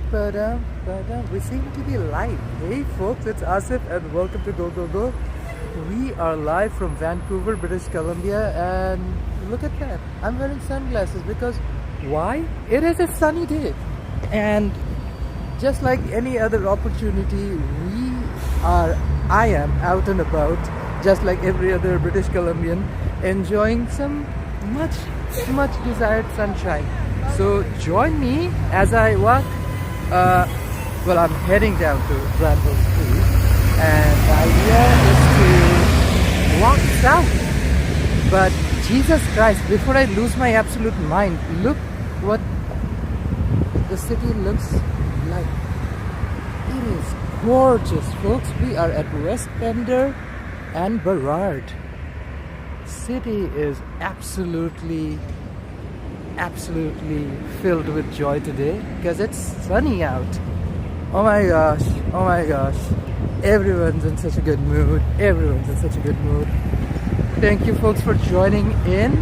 We seem to be live. Hey folks, it's Asif and welcome to Go Go Go. We are live from Vancouver, British Columbia, and look at that. I'm wearing sunglasses because why? It is a sunny day. And just like any other opportunity, I am out and about, just like every other British Columbian, enjoying some much desired sunshine. So join me as I walk. Well, I'm heading down to Granville Street, and the idea is to walk south. But Jesus Christ, before I lose my absolute mind, look what the city looks like. It is gorgeous, folks. We are at West Bender and Burrard. City is absolutely filled with joy today because it's sunny out. Oh my gosh, everyone's in such a good mood. Thank you folks for joining in.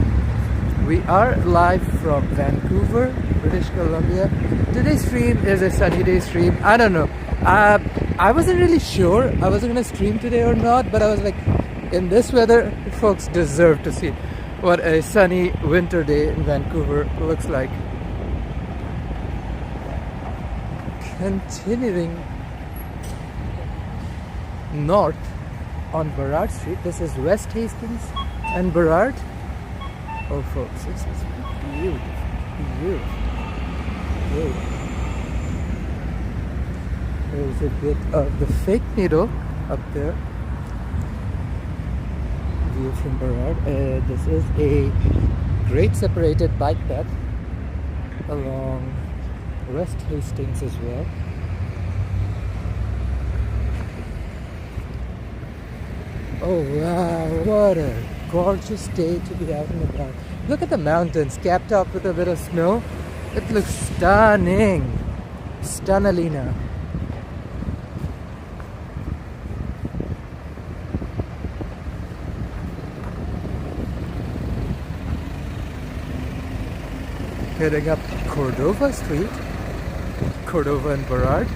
We are live from Vancouver, British Columbia. Today's stream is a sunny day stream. I don't know, I wasn't really sure I was gonna stream today or not, but I was like, in this weather, folks deserve to see what a sunny winter day in Vancouver looks like. Continuing north on Burrard Street. This is West Hastings and Burrard. Oh folks, this is beautiful. There's a bit of the fake needle up there. View from Burrard. This is a great separated bike path along West Hastings as well. Oh wow, what a gorgeous day to be out and about. Look at the mountains capped up with a bit of snow. It looks stunning. Stunnalina. Heading up Cordova Street, Cordova and Burrard.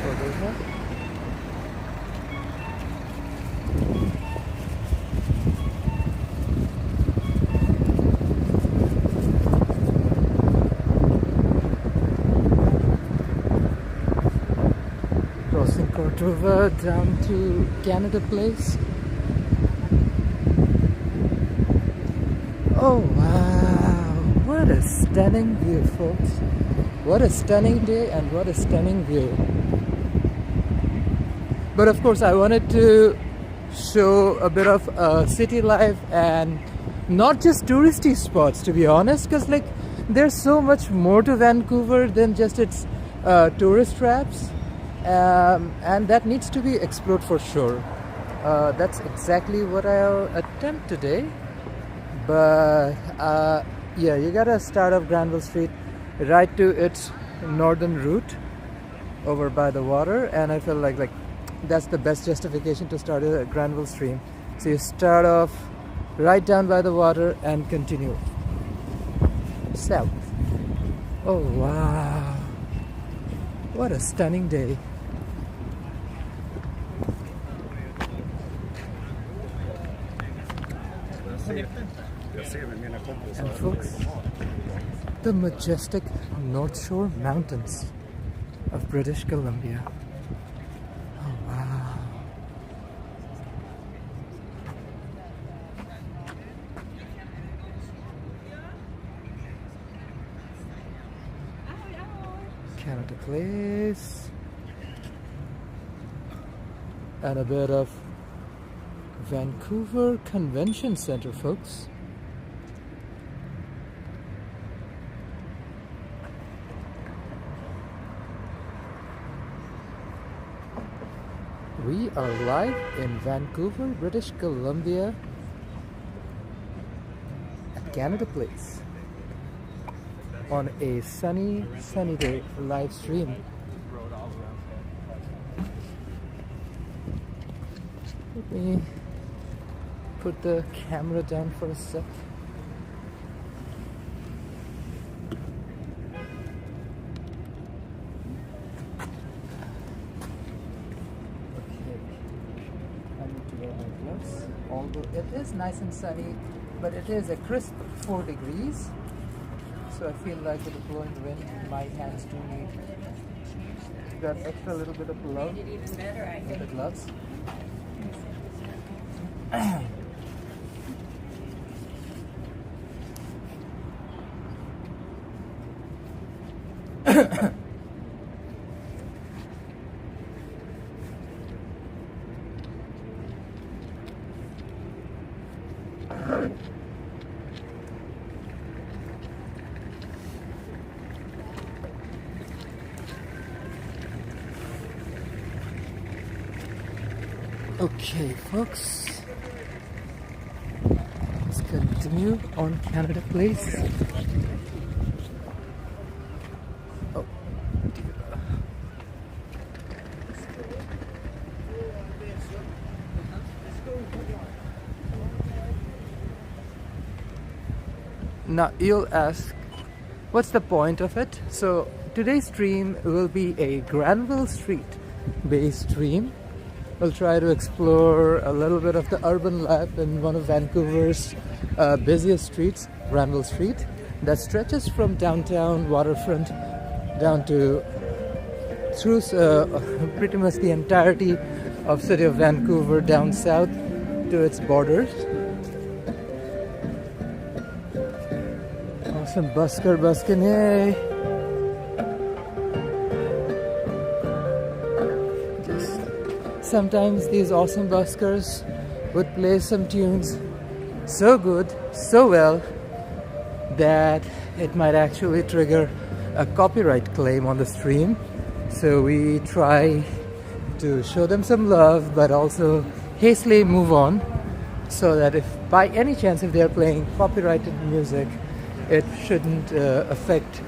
Cordova. Crossing Cordova down to Canada Place. Oh wow, what a stunning view, folks. What a stunning day and what a stunning view. But of course I wanted to show a bit of city life and not just touristy spots, to be honest, because like there's so much more to Vancouver than just its tourist traps. And that needs to be explored for sure. That's exactly what I'll attempt today. But yeah, you gotta start off Granville Street right to its northern route over by the water, and I feel like that's the best justification to start a Granville stream. So you start off right down by the water and continue south. Oh wow, what a stunning day. And folks, the majestic North Shore Mountains of British Columbia. Oh wow. Canada Place. And a bit of Vancouver Convention Center, folks. We are live in Vancouver, British Columbia at Canada Place on a sunny day live stream. Let me put the camera down for a sec. Although it is nice and sunny, but it is a crisp 4 degrees, so I feel like with the blowing wind, my hands do need that extra little bit of glove with the gloves. Okay, folks, let's continue on Canada Place. Oh, now you'll ask, what's the point of it? So today's stream will be a Granville Street based stream. We'll try to explore a little bit of the urban life in one of Vancouver's busiest streets, Granville Street, that stretches from downtown waterfront down to through pretty much the entirety of city of Vancouver down south to its borders. Awesome busker buskin', yay! Sometimes these awesome buskers would play some tunes so good, so well, that it might actually trigger a copyright claim on the stream. So we try to show them some love, but also hastily move on, so that if by any chance if they are playing copyrighted music, it shouldn't affect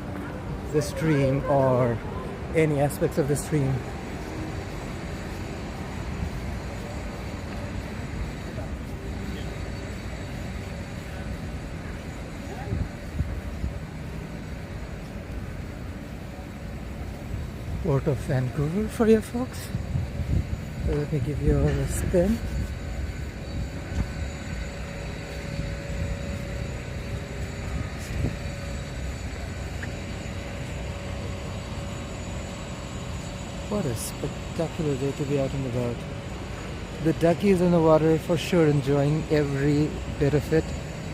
the stream or any aspects of the stream. Port of Vancouver for you folks. So let me give you all a spin. What a spectacular day to be out and about. The duckies in the water for sure enjoying every bit of it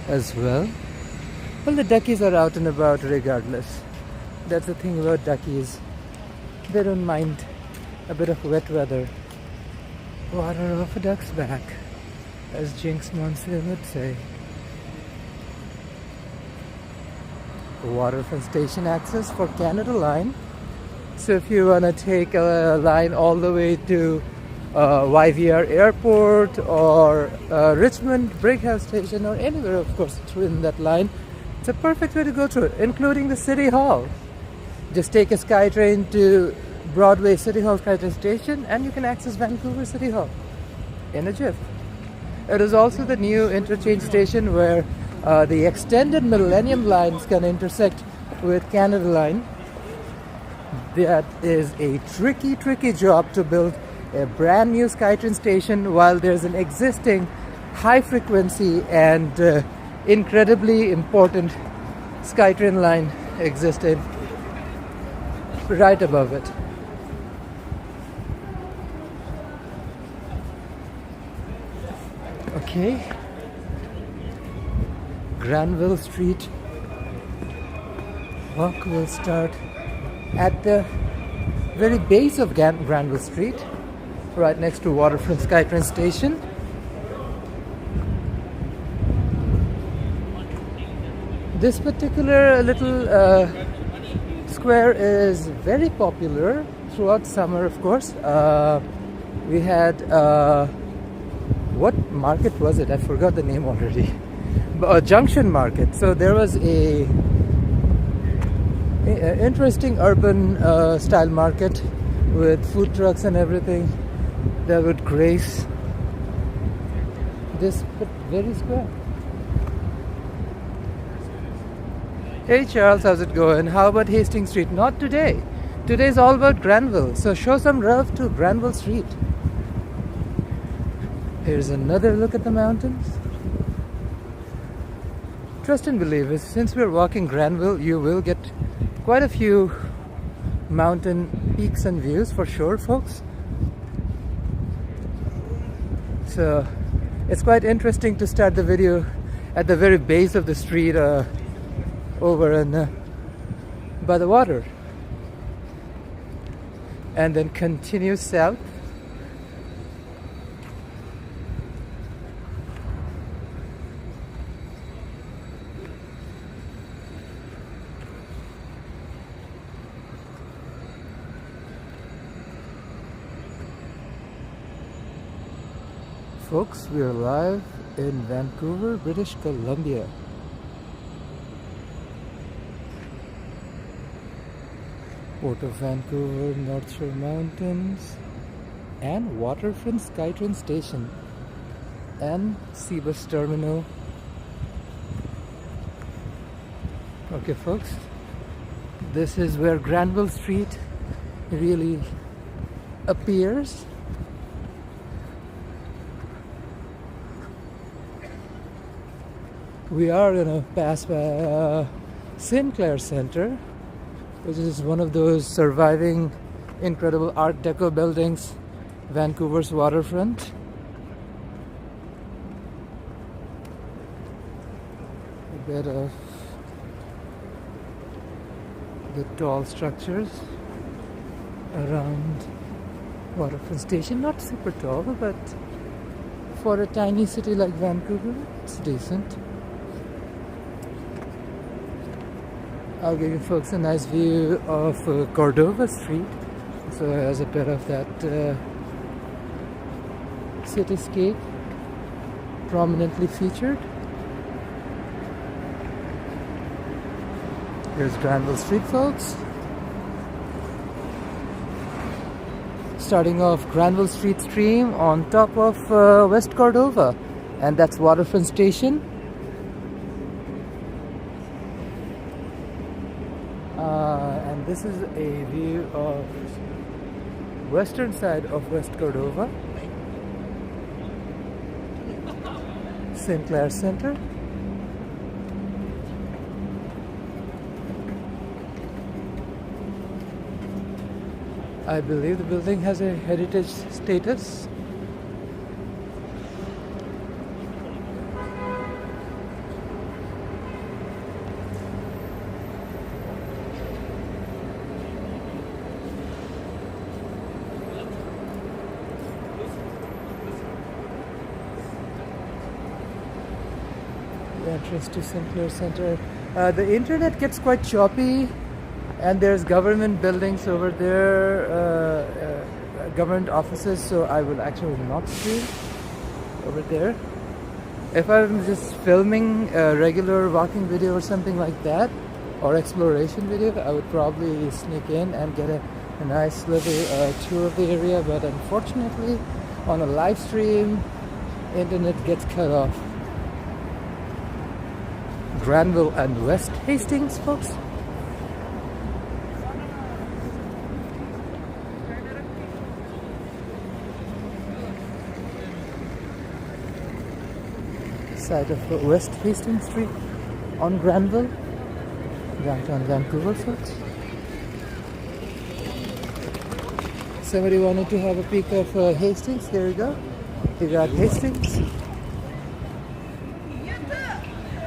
as well. Well, the duckies are out and about regardless. That's the thing about duckies. They don't mind a bit of wet weather. Water off a duck's back, as Jinx Monsoon would say. Waterfront station access for Canada Line. So if you want to take a line all the way to YVR Airport or Richmond Brickhouse Station or anywhere, of course, within that line, it's a perfect way to go through it, including the City Hall. Just take a SkyTrain to Broadway City Hall SkyTrain station and you can access Vancouver City Hall in a jiff. It is also the new interchange station where the extended Millennium Line is going to intersect with Canada Line. That is a tricky job to build a brand new SkyTrain station while there's an existing high frequency and incredibly important SkyTrain line existed right above it. Okay, Granville Street walk will start at the very base of Granville Street, right next to Waterfront SkyTrain station. This particular little square is very popular throughout summer, of course. We had what market was it? I forgot the name already. A junction market. So there was a interesting urban style market with food trucks and everything that would grace this but very square. Hey Charles, how's it going? How about Hastings Street? Not today. Today's all about Granville. So show some love to Granville Street. Here's another look at the mountains. Trust and believe, since we're walking Granville, you will get quite a few mountain peaks and views for sure, folks. So it's quite interesting to start the video at the very base of the street over and by the water, and then continue south. Folks, we are live in Vancouver, British Columbia. Port of Vancouver, North Shore Mountains, and Waterfront SkyTrain Station, and Seabus Terminal. Okay, folks, this is where Granville Street really appears. We are gonna pass by Sinclair Center, which is one of those surviving incredible Art Deco buildings, Vancouver's waterfront. A bit of the tall structures around Waterfront Station. Not super tall, but for a tiny city like Vancouver, it's decent. I'll give you folks a nice view of Cordova Street, so it has a bit of that cityscape prominently featured. Here's Granville Street, folks. Starting off Granville Street stream on top of West Cordova, and that's Waterfront Station. And this is a view of western side of West Cordova, Sinclair Center. I believe the building has a heritage status. Entrance to Sinclair Center. The internet gets quite choppy, and there's government buildings over there, government offices, so I will actually not stream over there. If I'm just filming a regular walking video or something like that, or exploration video, I would probably sneak in and get a nice little tour of the area, but unfortunately on a live stream, internet gets cut off. Granville and West Hastings, folks. Side of West Hastings Street on Granville, downtown Vancouver, folks. Somebody wanted to have a peek of Hastings. There you go. We got Hastings.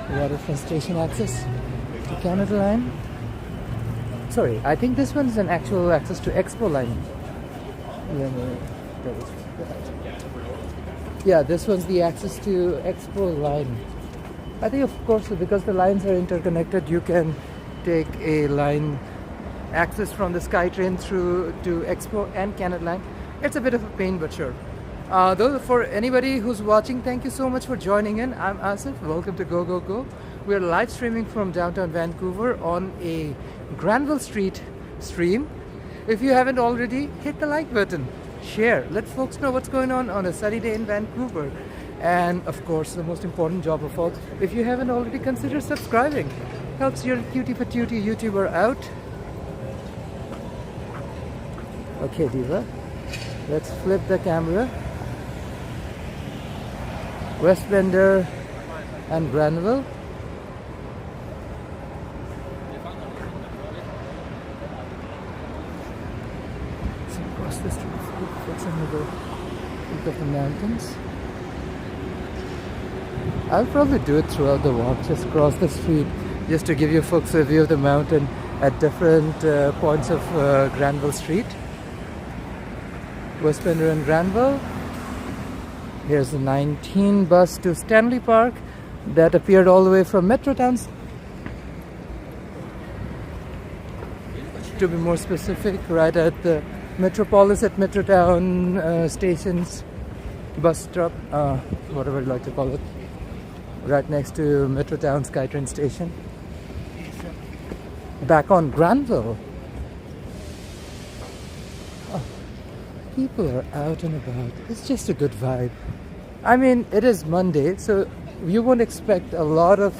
Waterfront Station access to Canada Line. Sorry, I think this one's an actual access to Expo Line. Yeah, this one's the access to Expo Line. I think, of course, because the lines are interconnected, you can take a line access from the SkyTrain through to Expo and Canada Line. It's a bit of a pain, but sure. Though for anybody who's watching, thank you so much for joining in. I'm Asif. Welcome to Go Go Go. We're live streaming from downtown Vancouver on a Granville Street stream. If you haven't already, hit the like button, share, let folks know what's going on a sunny day in Vancouver. And of course, the most important job of all, if you haven't already, consider subscribing. Helps your cutie patootie YouTuber out. Okay, Diva, let's flip the camera. West Bender and Granville. So across the street, it's another peak of the mountains. I'll probably do it throughout the walk, just cross the street, just to give you folks a view of the mountain at different points of Granville Street. West Bender and Granville. Here's the 19 bus to Stanley Park that appeared all the way from Metrotowns. To be more specific, right at the Metropolis at Metrotown stations, bus stop, whatever you like to call it, right next to Metrotown SkyTrain station. Back on Granville. People are out and about. It's just a good vibe. I mean, it is Monday, so you won't expect a lot of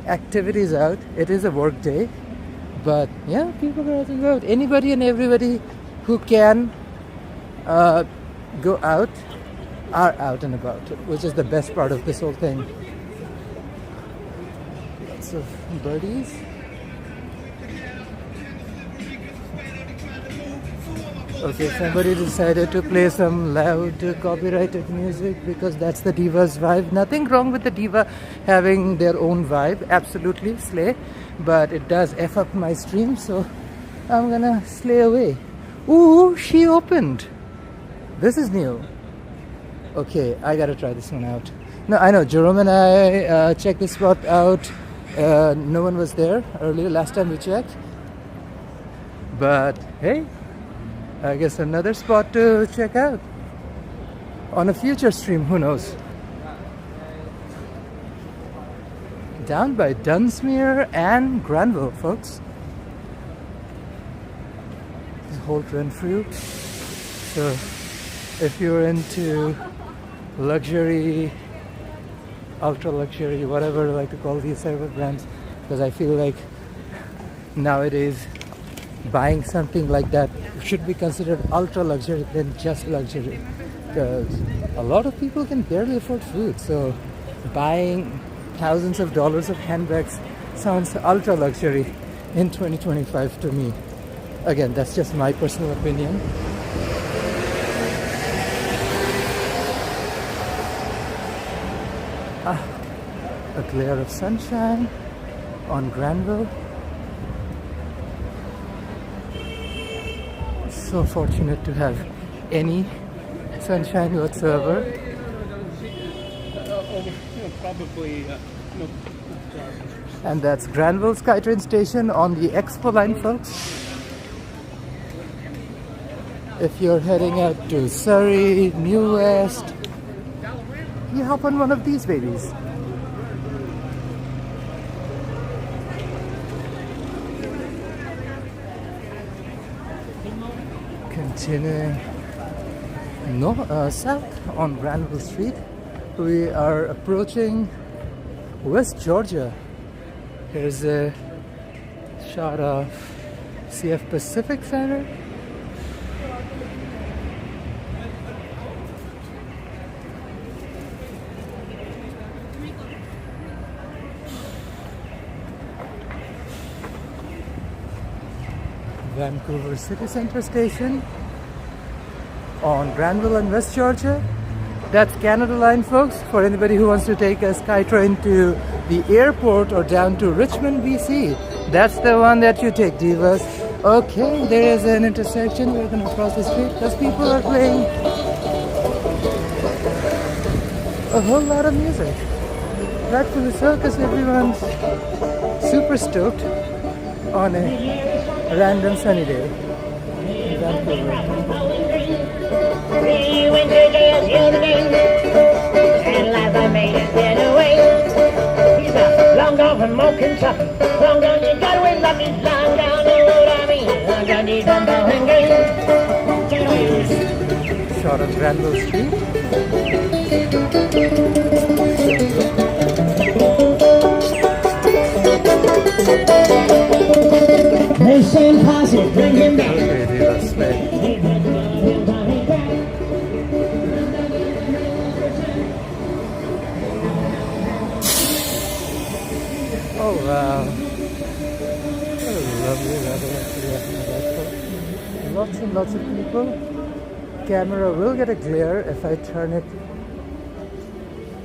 activities out. It is a work day. But yeah, people are out and about. Anybody and everybody who can go out are out and about, which is the best part of this whole thing. Lots of birdies. Okay, somebody decided to play some loud copyrighted music because that's the diva's vibe. Nothing wrong with the diva having their own vibe, absolutely, slay. But it does F up my stream, so I'm gonna slay away. Ooh, she opened. This is new. Okay, I gotta try this one out. No, I know, Jerome and I checked this spot out. No one was there earlier, last time we checked. But hey, I guess another spot to check out on a future stream, who knows. Down by Dunsmuir and Granville, folks. This whole Renfrew. So if you're into luxury, ultra luxury, whatever you like to call these type of brands, because I feel like nowadays buying something like that should be considered ultra luxury than just luxury, because a lot of people can barely afford food, so buying thousands of dollars of handbags sounds ultra luxury in 2025 to me. Again, that's just my personal opinion. A glare of sunshine on Granville. So fortunate to have any sunshine whatsoever. And that's Granville SkyTrain station on the Expo line, folks. If you're heading out to Surrey, New West, you hop on one of these babies. Continuing south on Granville Street, we are approaching West Georgia. Here's a shot of CF Pacific Center. Vancouver City Center Station on Granville and West Georgia. That's Canada Line, folks, for anybody who wants to take a SkyTrain to the airport or down to Richmond, BC. That's the one that you take, divas. Okay, there is an intersection. We're going to cross the street because people are playing a whole lot of music. Rightfully so, because everyone's super stoked on a random sunny day in Vancouver. We went to jail the other day, and life I made it get away. He's a long gone from more Kentucky. Long gone, you got away like this long down the road. I mean, long gone, you done the hanging. Shot of Granville Street. same posse, bring him back. Okay, dude, that's great. Oh wow. Oh, lovely, lots and lots of people. Camera will get a glare if I turn it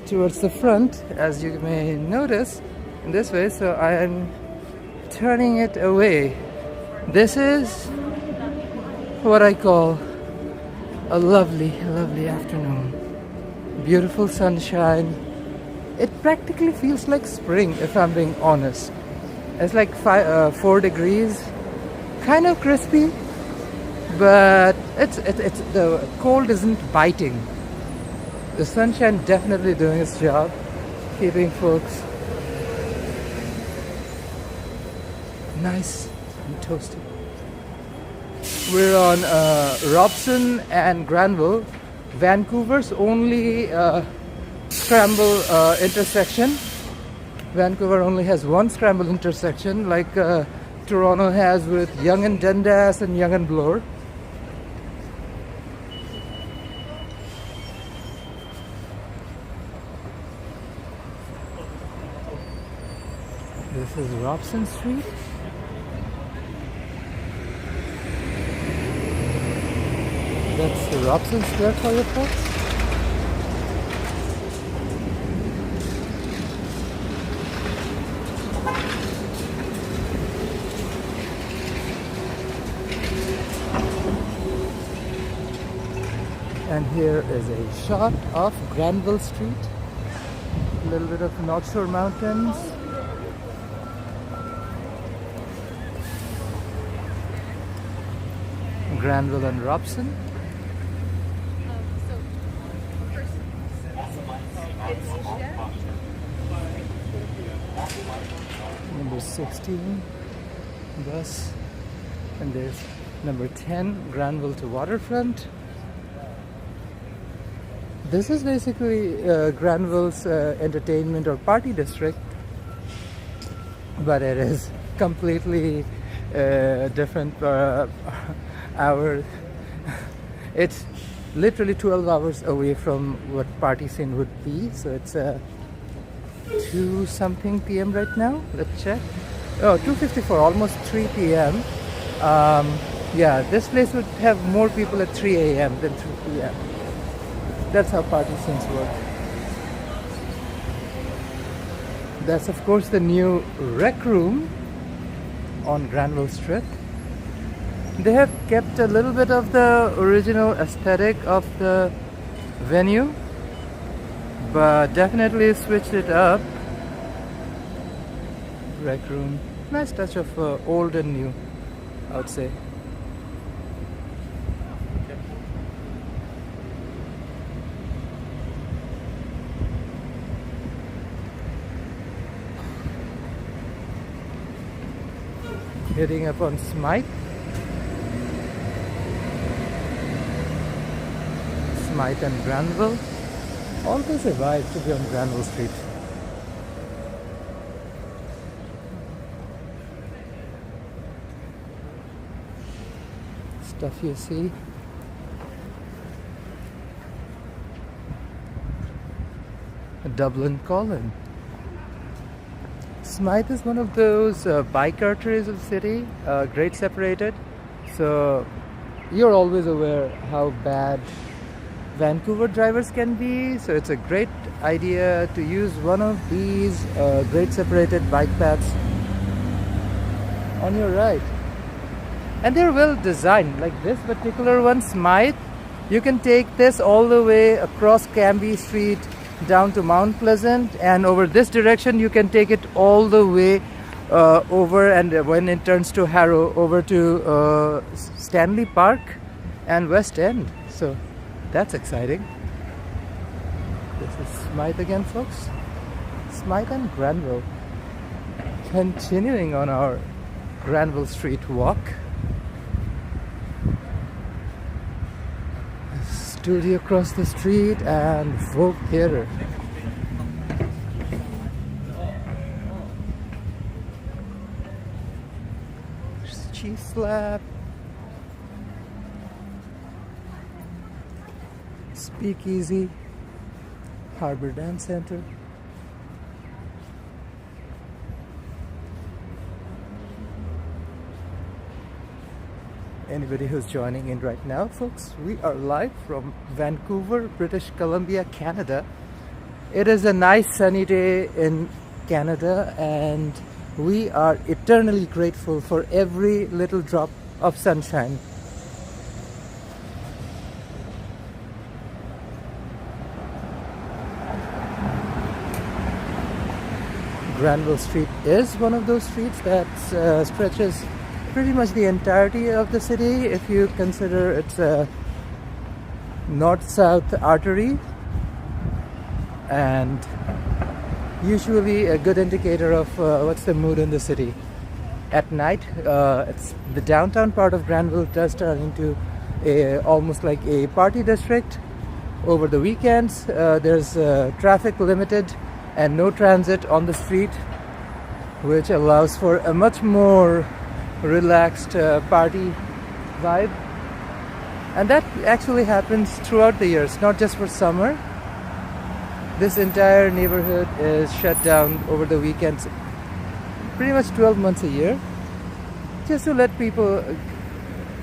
towards the front, as you may notice in this way, so I am turning it away. This is what I call a lovely, lovely afternoon. Beautiful sunshine. It practically feels like spring, if I'm being honest. It's like 4 degrees, kind of crispy, but it's the cold isn't biting. The sunshine definitely doing its job, keeping folks nice and toasty. We're on Robson and Granville, Vancouver's only scramble intersection. Vancouver only has one scramble intersection, like Toronto has with Yonge and Dundas and Yonge and Bloor. This is Robson Street. That's the Robson Square for your folks. And here is a shot of Granville Street. A little bit of North Shore Mountains. Granville and Robson. Number 16 bus, and there's number 10 Granville to Waterfront. This is basically Granville's entertainment or party district, but it is completely different hour. It's literally 12 hours away from what party scene would be, so it's 2 something p.m. right now. Let's check. Oh, 2:54, almost 3 p.m. Yeah, this place would have more people at 3 a.m. than 3 p.m. That's how party scenes work. That's of course the new rec room on Granville Street. They have kept a little bit of the original aesthetic of the venue, but definitely switched it up. Rec room, nice touch of old and new, I would say. Heading up on Smythe. Smythe and Granville. Always a vibe to be on Granville Street. Stuff you see. A Dublin Column. Smythe is one of those bike arteries of the city, grade separated, so you're always aware how bad Vancouver drivers can be, so it's a great idea to use one of these grade separated bike paths on your right. And they're well designed, like this particular one, Smythe. You can take this all the way across Cambi Street down to Mount Pleasant, and over this direction you can take it all the way over, and when it turns to Harrow, over to Stanley Park and West End. So that's exciting. This is Smythe again, folks. Smythe and Granville. Continuing on our Granville Street walk. Studio across the street and folk theater. Ski Slab, Speakeasy, Harbor Dance Center. Anybody who's joining in right now, folks, we are live from Vancouver, British Columbia, Canada. It is a nice sunny day in Canada, and we are eternally grateful for every little drop of sunshine. Granville Street is one of those streets that stretches pretty much the entirety of the city if you consider it's a north-south artery, and usually a good indicator of what's the mood in the city. At night, it's the downtown part of Granville does turn into almost like a party district. Over the weekends, there's traffic limited and no transit on the street, which allows for a much more relaxed party vibe. And that actually happens throughout the years, not just for summer. This entire neighborhood is shut down over the weekends, pretty much 12 months a year, just to let people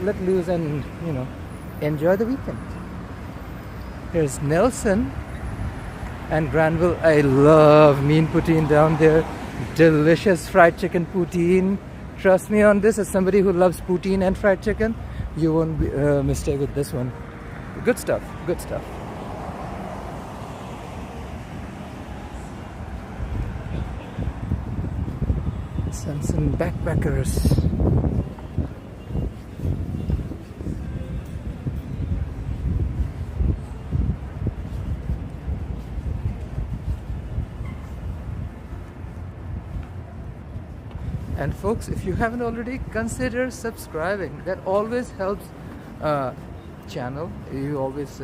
let loose and, you know, enjoy the weekend. Here's Nelson and Granville. I love mean poutine down there. Delicious fried chicken poutine. Trust me on this, as somebody who loves poutine and fried chicken, you won't be mistake with this one. Good stuff, good stuff. Some backpackers. And folks, if you haven't already, consider subscribing. That always helps channel. You always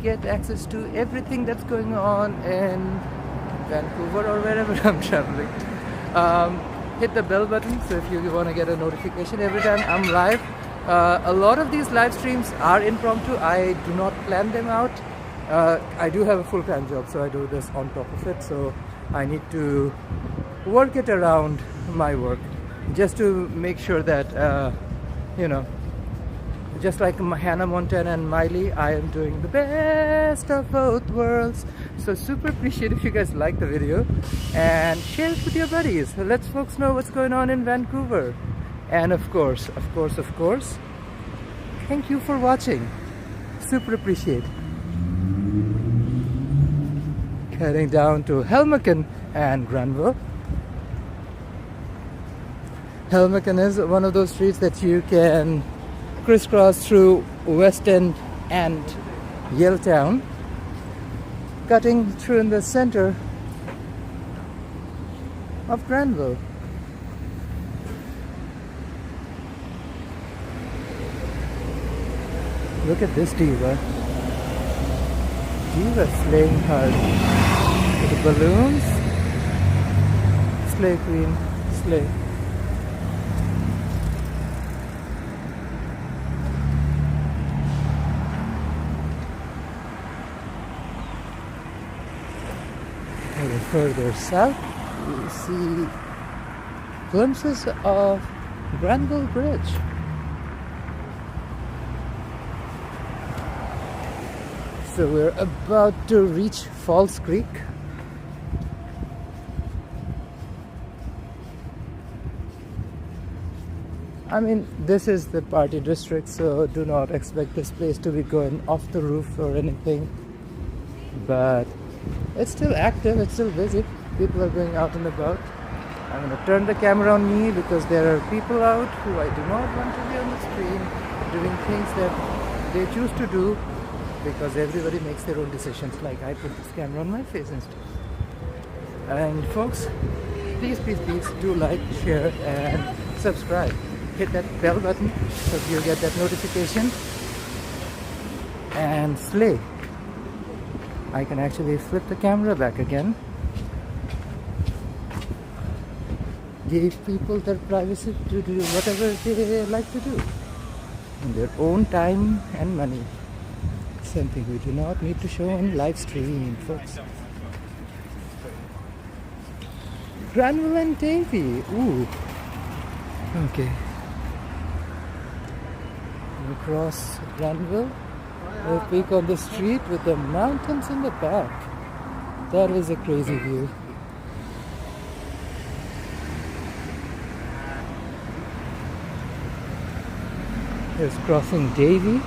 get access to everything that's going on in Vancouver or wherever I'm traveling. Hit the bell button so if you want to get a notification every time I'm live. A lot of these live streams are impromptu. I do not plan them out. I do have a full-time job, so I do this on top of it, so I need to work it around my work just to make sure that you know, just like Hannah Montana and Miley, I am doing the best of both worlds. So super appreciate if you guys like the video and share it with your buddies. So let folks know what's going on in Vancouver. And of course, thank you for watching. Super appreciate. Heading down to Helmeken and Granville. Helmeken is one of those streets that you can crisscross through West End and Yaletown, cutting through in the center of Granville. Look at this diva. Diva slaying hard. With the balloons. Slay queen, slay. Further south, we see glimpses of Granville Bridge. So we're about to reach Falls Creek. I mean, this is the party district, so do not expect this place to be going off the roof or anything. But it's still active, it's still busy. People are going out and about. I'm going to turn the camera on me because there are people out who I do not want to be on the screen doing things that they choose to do, because everybody makes their own decisions. Like I put this camera on my face and stuff. And folks, please do like, share and subscribe. Hit that bell button so you get that notification. And slay. I can actually flip the camera back again. gave people their privacy to do whatever they like to do in their own time and money. Something we do not need to show on live stream, folks. Granville and Davy. Ooh. Okay. We cross Granville. We'll peek on the street with the mountains in the back. That is a crazy view. Here's crossing Davy.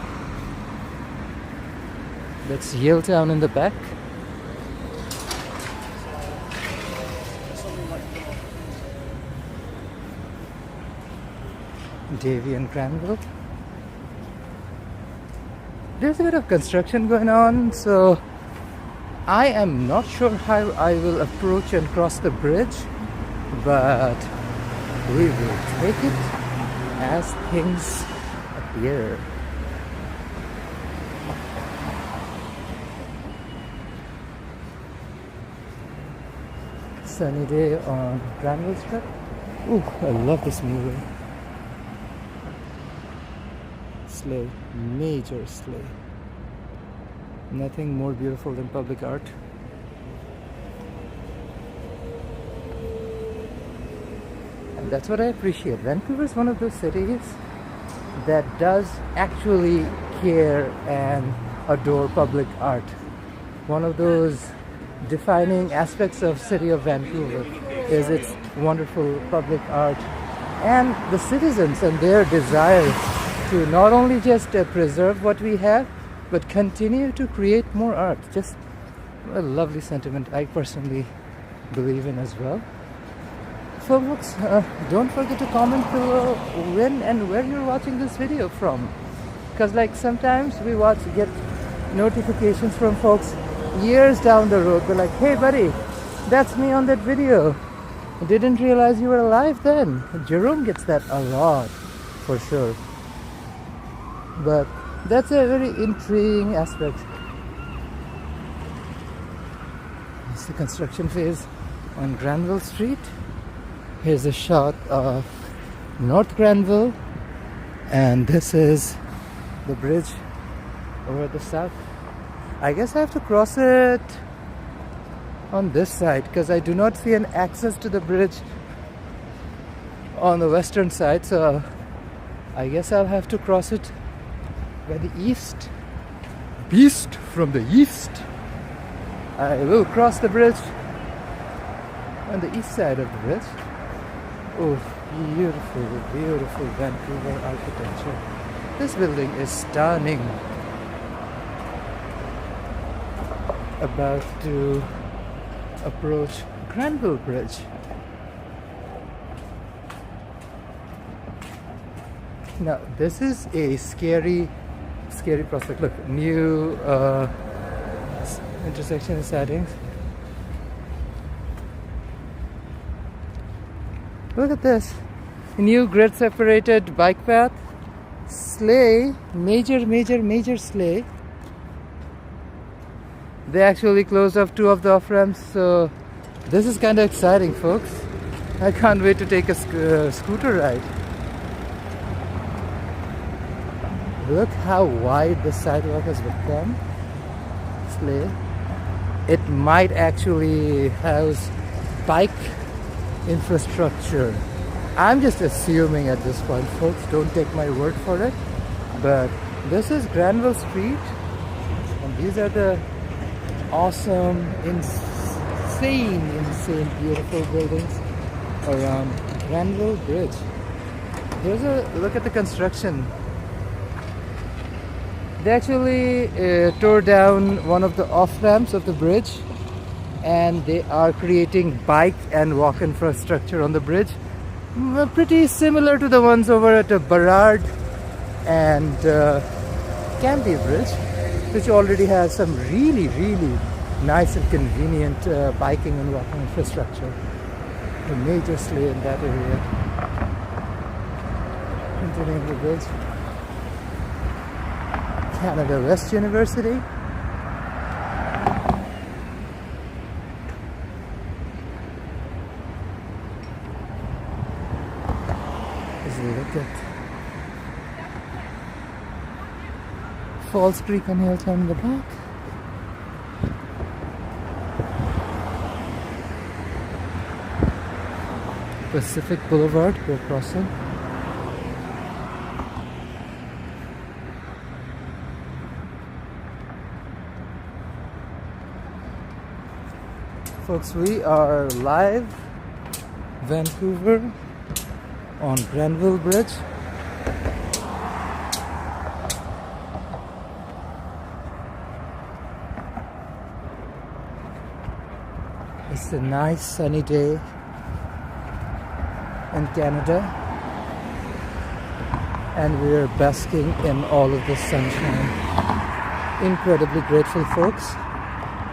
That's Yaletown in the back. Davy and Granville. There's a bit of construction going on, so I am not sure how I will approach and cross the bridge, but we will take it as things appear. Sunny day on Granville Street. Ooh, I love this mural. Sleigh, major sleigh. Nothing more beautiful than public art. And that's what I appreciate. Vancouver is one of those cities that does actually care and adore public art. One of those defining aspects of city of Vancouver is its wonderful public art and the citizens and their desire to not only just preserve what we have, but continue to create more art. Just a lovely sentiment I personally believe in as well. So folks, don't forget to comment below when and where you're watching this video from, because like sometimes we get notifications from folks years down the road. They're like, hey buddy, that's me on that video. I didn't realize you were alive then. Jerome gets that a lot, for sure. But that's a very intriguing aspect. It's the construction phase on Granville Street. Here's a shot of North Granville, and this is the bridge over the south. I guess I have to cross it on this side because I do not see an access to the bridge on the western side, so I guess I'll have to cross it by the east. Beast from the east. I will cross the bridge on the east side of the bridge. Oh, beautiful, beautiful Vancouver architecture. This building is stunning. About to approach Granville Bridge. Now, this is a scary prospect. Look, new intersection settings. Look at this. New grid separated bike path. Sleigh. Major sleigh. They actually closed off 2 of the off ramps, so this is kind of exciting, folks. I can't wait to take a scooter ride. Look how wide the sidewalk has become. Sleigh. It might actually house bike infrastructure. I'm just assuming at this point, folks. Don't take my word for it. But this is Granville Street, and these are the awesome, insane, beautiful buildings around Granville Bridge. Here's a look at the construction. They actually tore down one of the off-ramps of the bridge, and they are creating bike and walk infrastructure on the bridge. Pretty similar to the ones over at Burrard and Cambi Bridge, which already has some really nice and convenient biking and walking infrastructure. A major sleigh in that area. Continuing the bridge. Canada West University. look at Falls Creek on Yaletown in the back. Pacific Boulevard we're crossing. Folks, we are live Vancouver on Granville Bridge. It's a nice sunny day in Canada, and we are basking in all of the sunshine. Incredibly grateful, folks.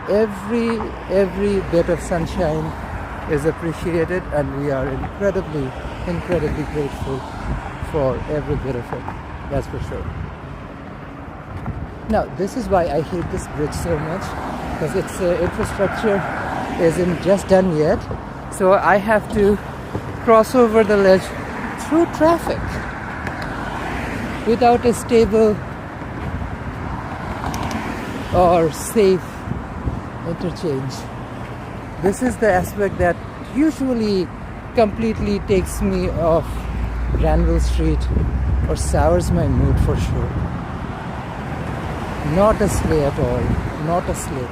Every bit of sunshine is appreciated, and we are incredibly grateful for every bit of it. That's for sure. Now, this is why I hate this bridge so much, because its infrastructure isn't just done yet. So I have to cross over the ledge through traffic without a stable or safe interchange. This is the aspect that usually completely takes me off Granville Street or sours my mood for sure. Not a sleigh at all. Not a sleigh.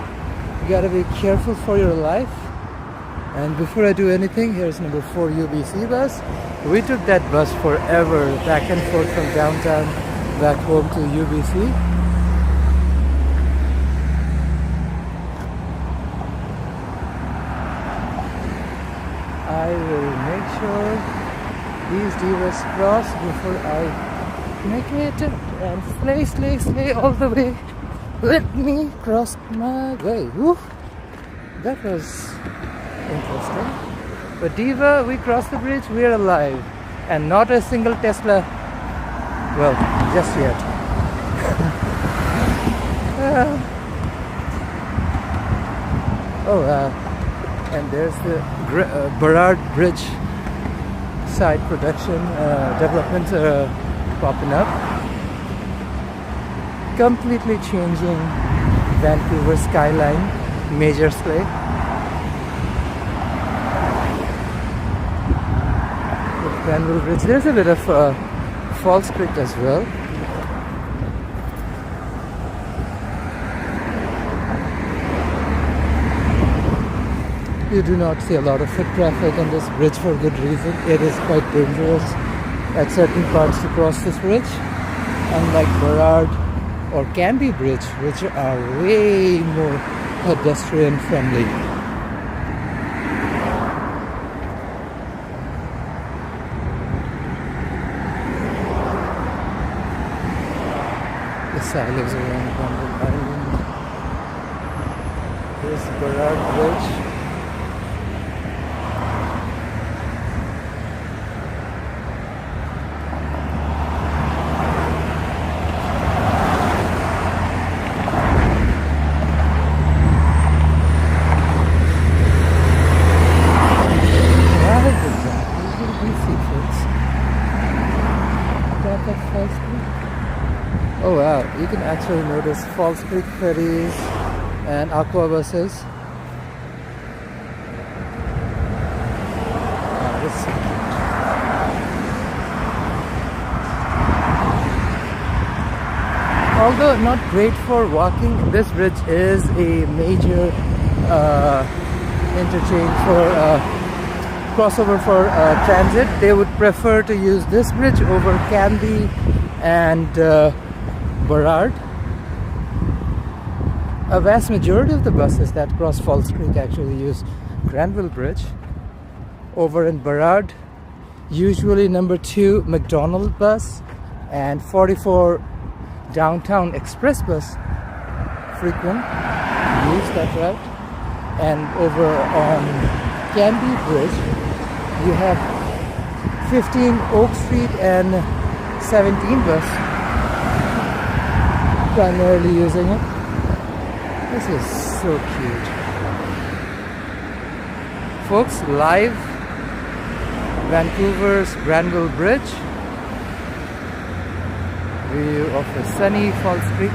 You gotta be careful for your life. And before I do anything, here's number 4 UBC bus. We took that bus forever, back and forth from downtown back home to UBC. I will make sure these divas cross before I make my attempt. And slay all the way. Let me cross my way. Woo. That was interesting. But Diva, we crossed the bridge, we are alive. And not a single Tesla. Well, just yet. And there's the Burrard Bridge side production development popping up. Completely changing Vancouver skyline, major sleigh. Granville Bridge. There's a bit of Falls Creek as well. You do not see a lot of foot traffic on this bridge for good reason. It is quite dangerous at certain parts to cross this bridge, unlike Burrard or Cambi Bridge, which are way more pedestrian friendly. Silence around Granville Island. Here's Burrard Bridge. Right, exactly. Here we see folks. Got that Falls Creek. Oh wow, you can actually notice Falls Creek ferries and aqua buses. Oh, that's so cute. Although not great for walking, this bridge is a major interchange for crossover for transit. They would prefer to use this bridge over Cambi and Burrard. A vast majority of the buses that cross Falls Creek actually use Granville Bridge. Over in Burrard, usually number 2 McDonald bus and 44 Downtown Express bus frequent use that route. And over on Cambi Bridge, you have 15 Oak Street and 17 bus primarily using it. This is so cute. Folks, live Vancouver's Granville Bridge. view of the sunny Falls Creek.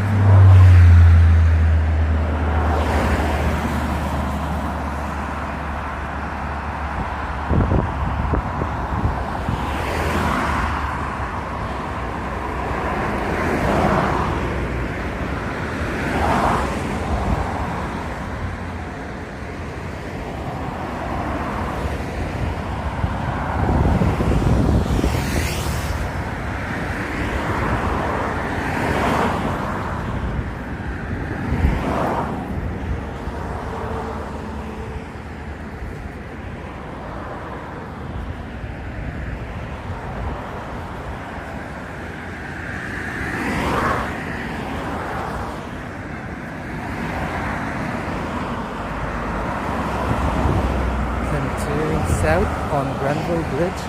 South on Granville Bridge.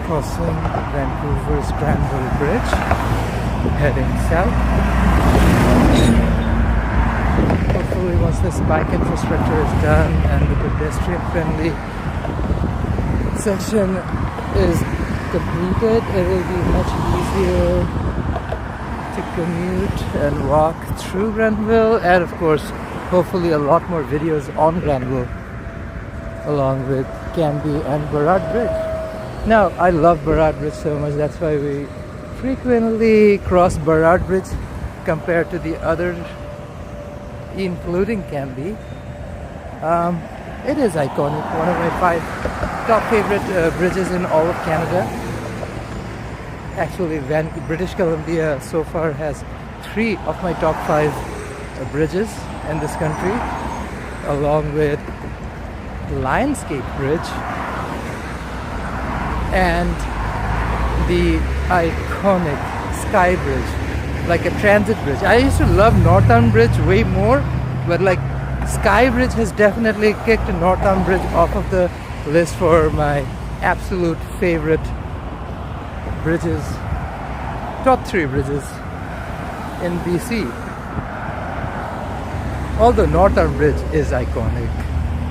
Crossing Vancouver's Granville Bridge, heading south. Hopefully once this bike infrastructure is done and the pedestrian friendly section is completed, it will be much easier to commute and walk through Granville, and of course hopefully a lot more videos on Granville along with Cambi and Burrard Bridge. Now, I love Burrard Bridge so much, that's why we frequently cross Burrard Bridge compared to the others, including Cambi. It is iconic, one of my 5 top favorite bridges in all of Canada. Actually, British Columbia so far has 3 of my top 5 bridges in this country, along with Lionsgate Bridge and the iconic Sky Bridge, like a transit bridge. I used to love Northern Bridge way more, but like Sky Bridge has definitely kicked Northern Bridge off of the list for my absolute favorite bridges, top 3 bridges in BC. Although Northern Bridge is iconic,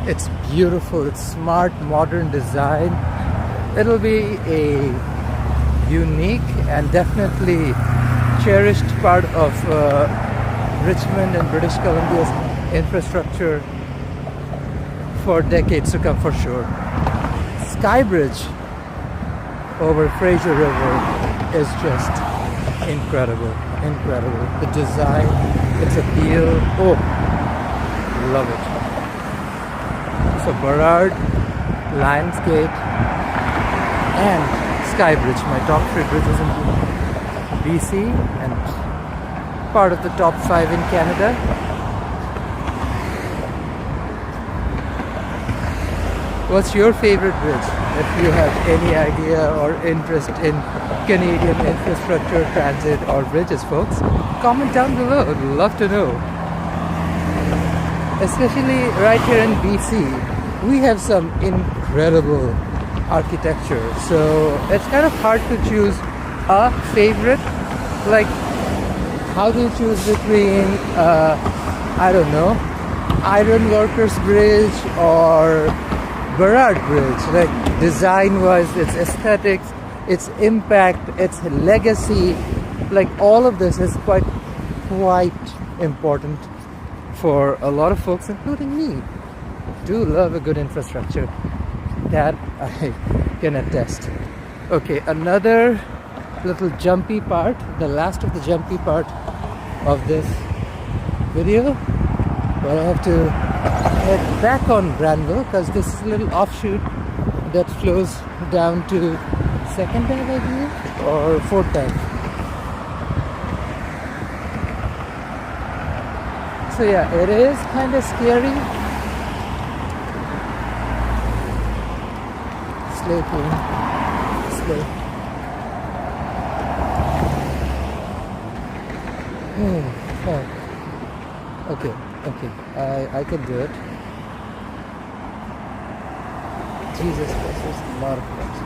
it's beautiful, it's smart, modern design. It'll be a unique and definitely cherished part of Richmond and British Columbia's infrastructure for decades to come, for sure. Sky Bridge over Fraser River is just incredible, incredible. The design, its appeal, oh, love it. So Burrard, Lionsgate, and Sky Bridge, my top 3 bridges in BC and part of the top 5 in Canada. What's your favorite bridge? If you have any idea or interest in Canadian infrastructure, transit or bridges, folks, comment down below. I'd love to know. Especially right here in BC, we have some incredible architecture, so it's kind of hard to choose a favorite, Like, how do you choose between, I don't know, Iron Workers Bridge or Burrard Bridge? Like, design-wise, its aesthetics, its impact, its legacy, like all of this is quite important for a lot of folks, including me. Do love a good infrastructure. That I can attest. Okay, another little jumpy part, the last of the jumpy part of this video. But I have to head back on Granville because this is a little offshoot that flows down to 2nd Ave, I believe, or 4th Ave. So yeah, it is kind of scary. Slow Queen. Slow. Oh. Okay. I can do it. Jesus Christ, there's a lot of things.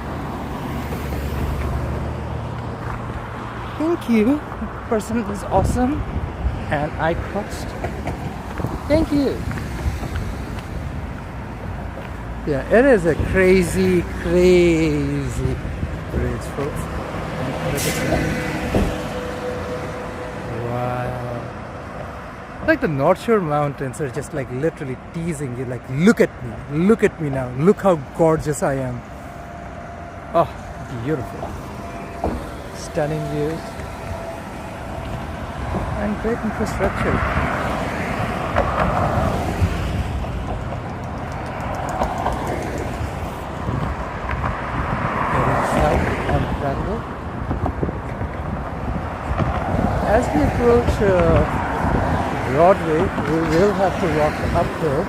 Thank you. The person is awesome. And I crossed. Thank you. Yeah, it is a crazy bridge, folks. Wow. Like the North Shore Mountains are just like literally teasing you, like, look at me now, look how gorgeous I am. Oh, beautiful. Stunning views. And great infrastructure. South on Granville. As we approach Broadway, we will have to walk uphill.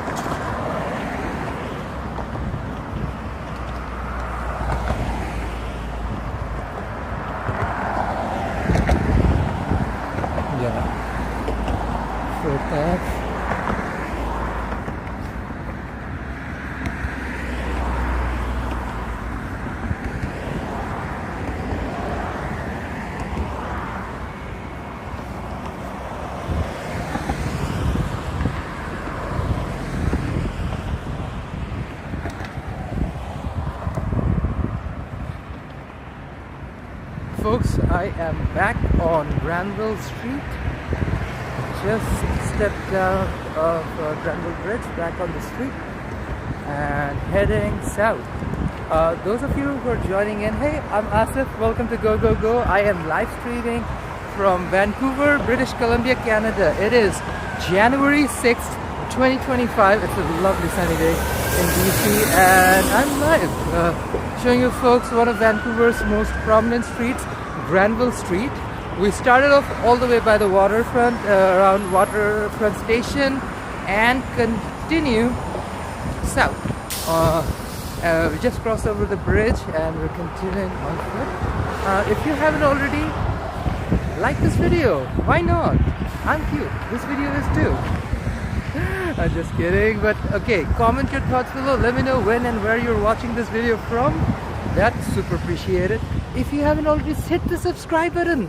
Folks, I am back on Granville Street. Just stepped down of Granville Bridge, back on the street, and heading south. Those of you who are joining in, hey, I'm Asif. Welcome to Go Go Go. I am live streaming from Vancouver, British Columbia, Canada. It is January 6th, 2025. It's a lovely sunny day in BC, and I'm live showing you folks one of Vancouver's most prominent streets, Granville Street. We started off all the way by the waterfront, around Waterfront Station, and continue south. We just crossed over the bridge and we're continuing on foot. If you haven't already, like this video. Why not? I'm cute. This video is too. I'm just kidding, but okay, comment your thoughts below. Let me know when and where you're watching this video from. That's super appreciated. If you haven't already, hit the subscribe button.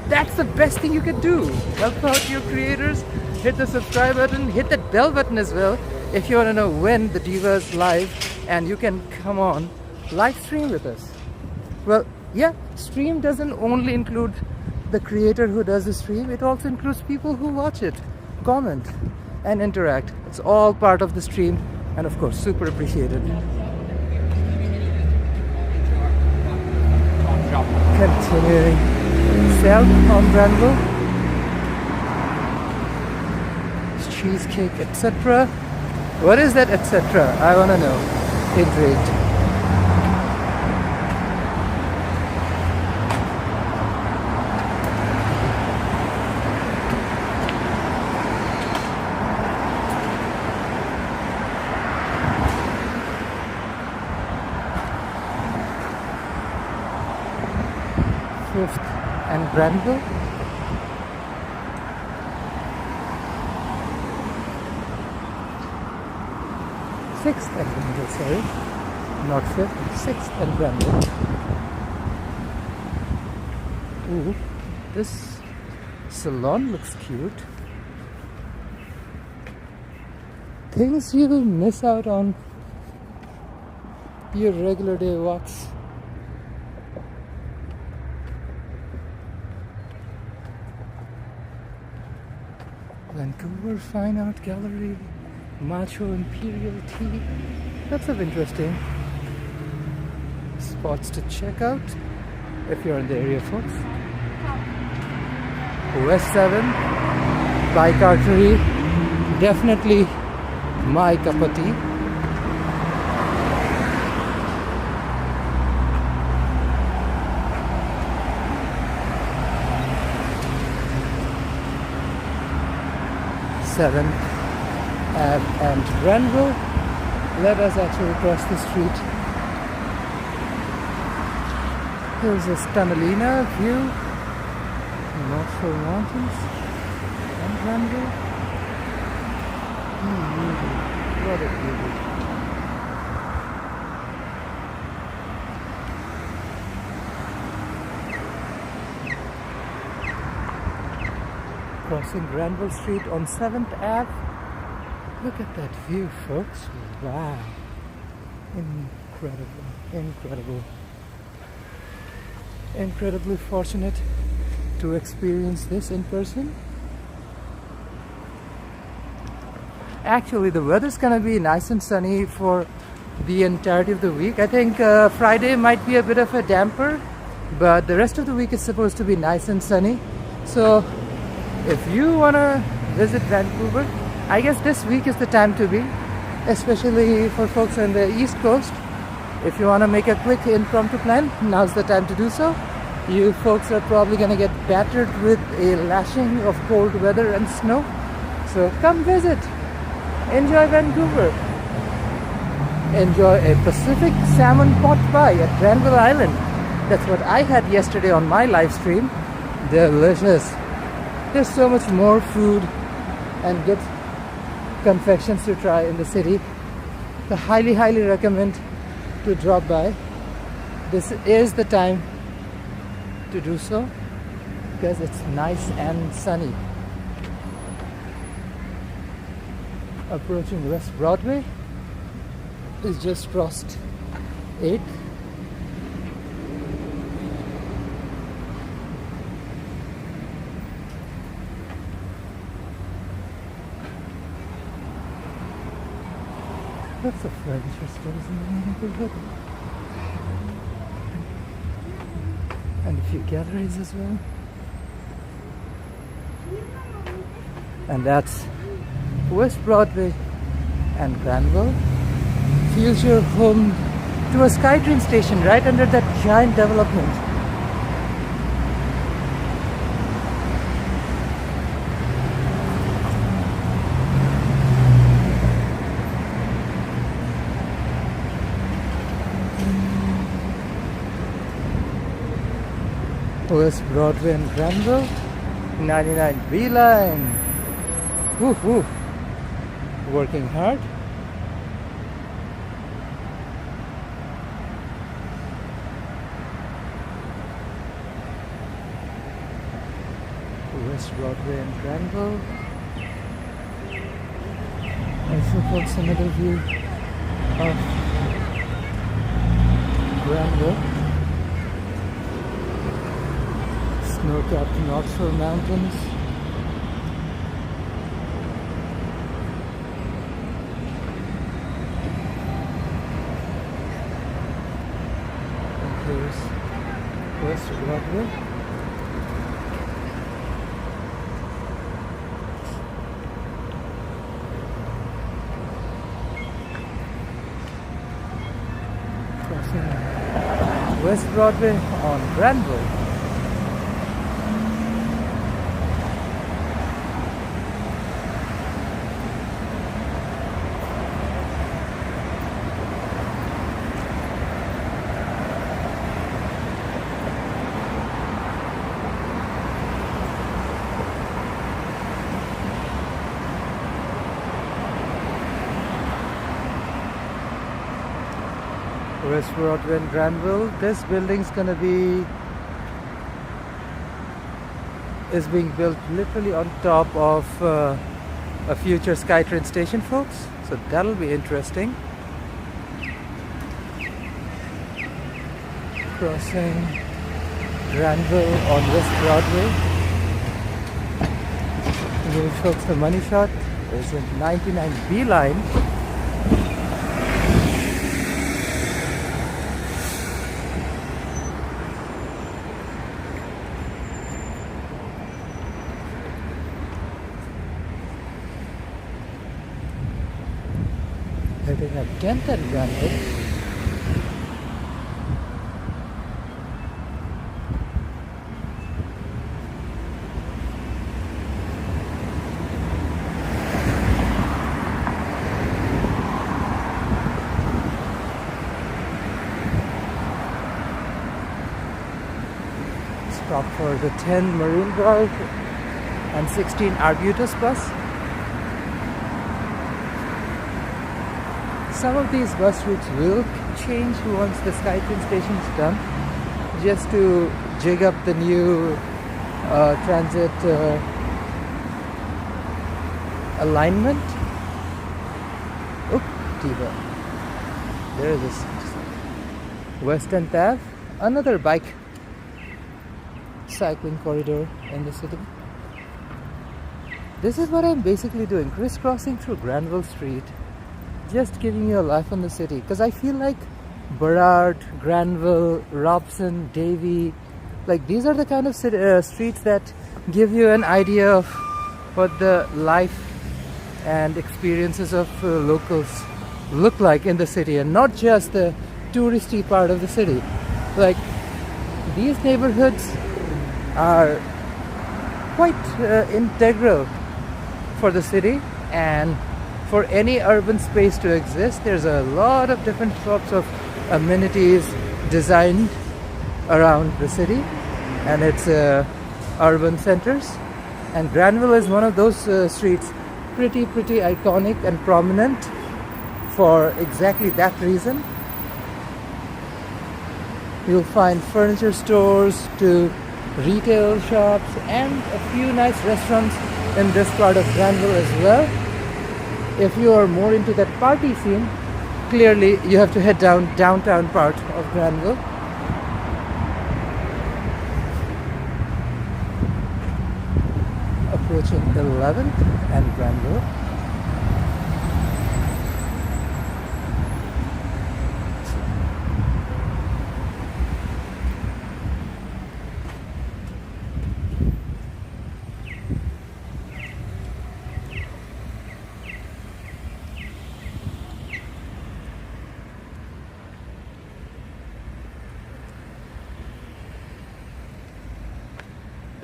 That's the best thing you can do. Help out your creators. Hit the subscribe button, hit that bell button as well if you want to know when the Diva is live and you can come on live stream with us. Well, yeah, stream doesn't only include the creator who does the stream, it also includes people who watch it, comment and interact. It's all part of the stream, and of course super appreciated. Continuing south on Granville, cheesecake, etc. What is that, etc.? I want to know. Intrigued. Fifth and Granville. Sixth and Granville, sorry. Not fifth, sixth and Granville. Ooh, This salon looks cute. Things you miss out on your regular day walks. Vancouver Fine Art Gallery, Macho Imperial Tea. Lots of interesting spots to check out if you're in the area, folks. West 7, Bike Artery, definitely my cup of tea. Seventh Ave and Granville. Let us actually cross the street. Here's a Stamalina view. North Shore Mountains and Granville. What a beauty. Crossing Granville Street on 7th Ave. Look at that view, folks. Wow. Incredible. Incredible. Incredibly fortunate to experience this in person. Actually, the weather's gonna be nice and sunny for the entirety of the week. I think Friday might be a bit of a damper, but the rest of the week is supposed to be nice and sunny. So if you wanna visit Vancouver, I guess this week is the time to be, especially for folks on the East Coast. If you wanna make a quick impromptu plan, now's the time to do so. You folks are probably gonna get battered with a lashing of cold weather and snow. So come visit. Enjoy Vancouver. Enjoy a Pacific salmon pot pie at Granville Island. That's what I had yesterday on my live stream. Delicious. There's so much more food and good confections to try in the city. I highly recommend to drop by. This is the time to do so because it's nice and sunny. Approaching West Broadway is just crossed 8th. Lots of furniture stores in the neighborhood. And a few galleries as well. And that's West Broadway and Granville. Future home to a SkyTrain station right under that giant development. West Broadway and Granville, 99B line. Woof woof. Working hard. West Broadway and Granville. Also folks, another view of Granville. Snow-capped North Shore Mountains. And here's West Broadway. Crossing West Broadway on Granville. West Broadway and Granville. This building's gonna be is being built literally on top of a future SkyTrain station, folks. So that'll be interesting. Crossing Granville on West Broadway. Give folks the money shot. There's a 99B line. Heading up Kent and Granville. Stop for the 10 Marine Drive and 16 Arbutus bus. Some of these bus routes will change once the SkyTrain station is done, just to jig up the new transit alignment. Oop, T-bar. There is this West End Ave, another bike cycling corridor in the city. This is what I'm basically doing, crisscrossing through Granville Street, just giving you a life on the city, because I feel like Burrard, Granville, Robson, Davie, like these are the kind of streets that give you an idea of what the life and experiences of locals look like in the city, and not just the touristy part of the city. Like these neighborhoods are quite integral for the city, and for any urban space to exist, there's a lot of different sorts of amenities designed around the city and its urban centers. And Granville is one of those streets, pretty iconic and prominent for exactly that reason. You'll find furniture stores to retail shops and a few nice restaurants in this part of Granville as well. If you are more into that party scene, clearly you have to head downtown part of Granville. Approaching 11th and Granville.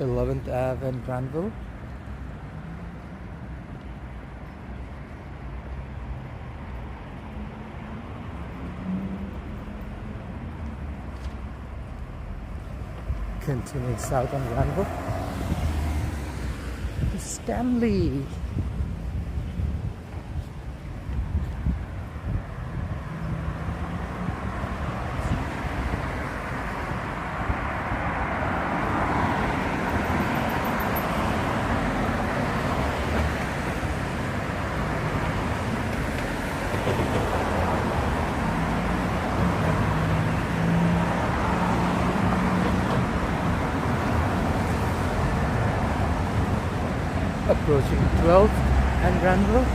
Eleventh Ave and Granville. Continuing south on Granville. Stanley. Approaching 12th and Granville.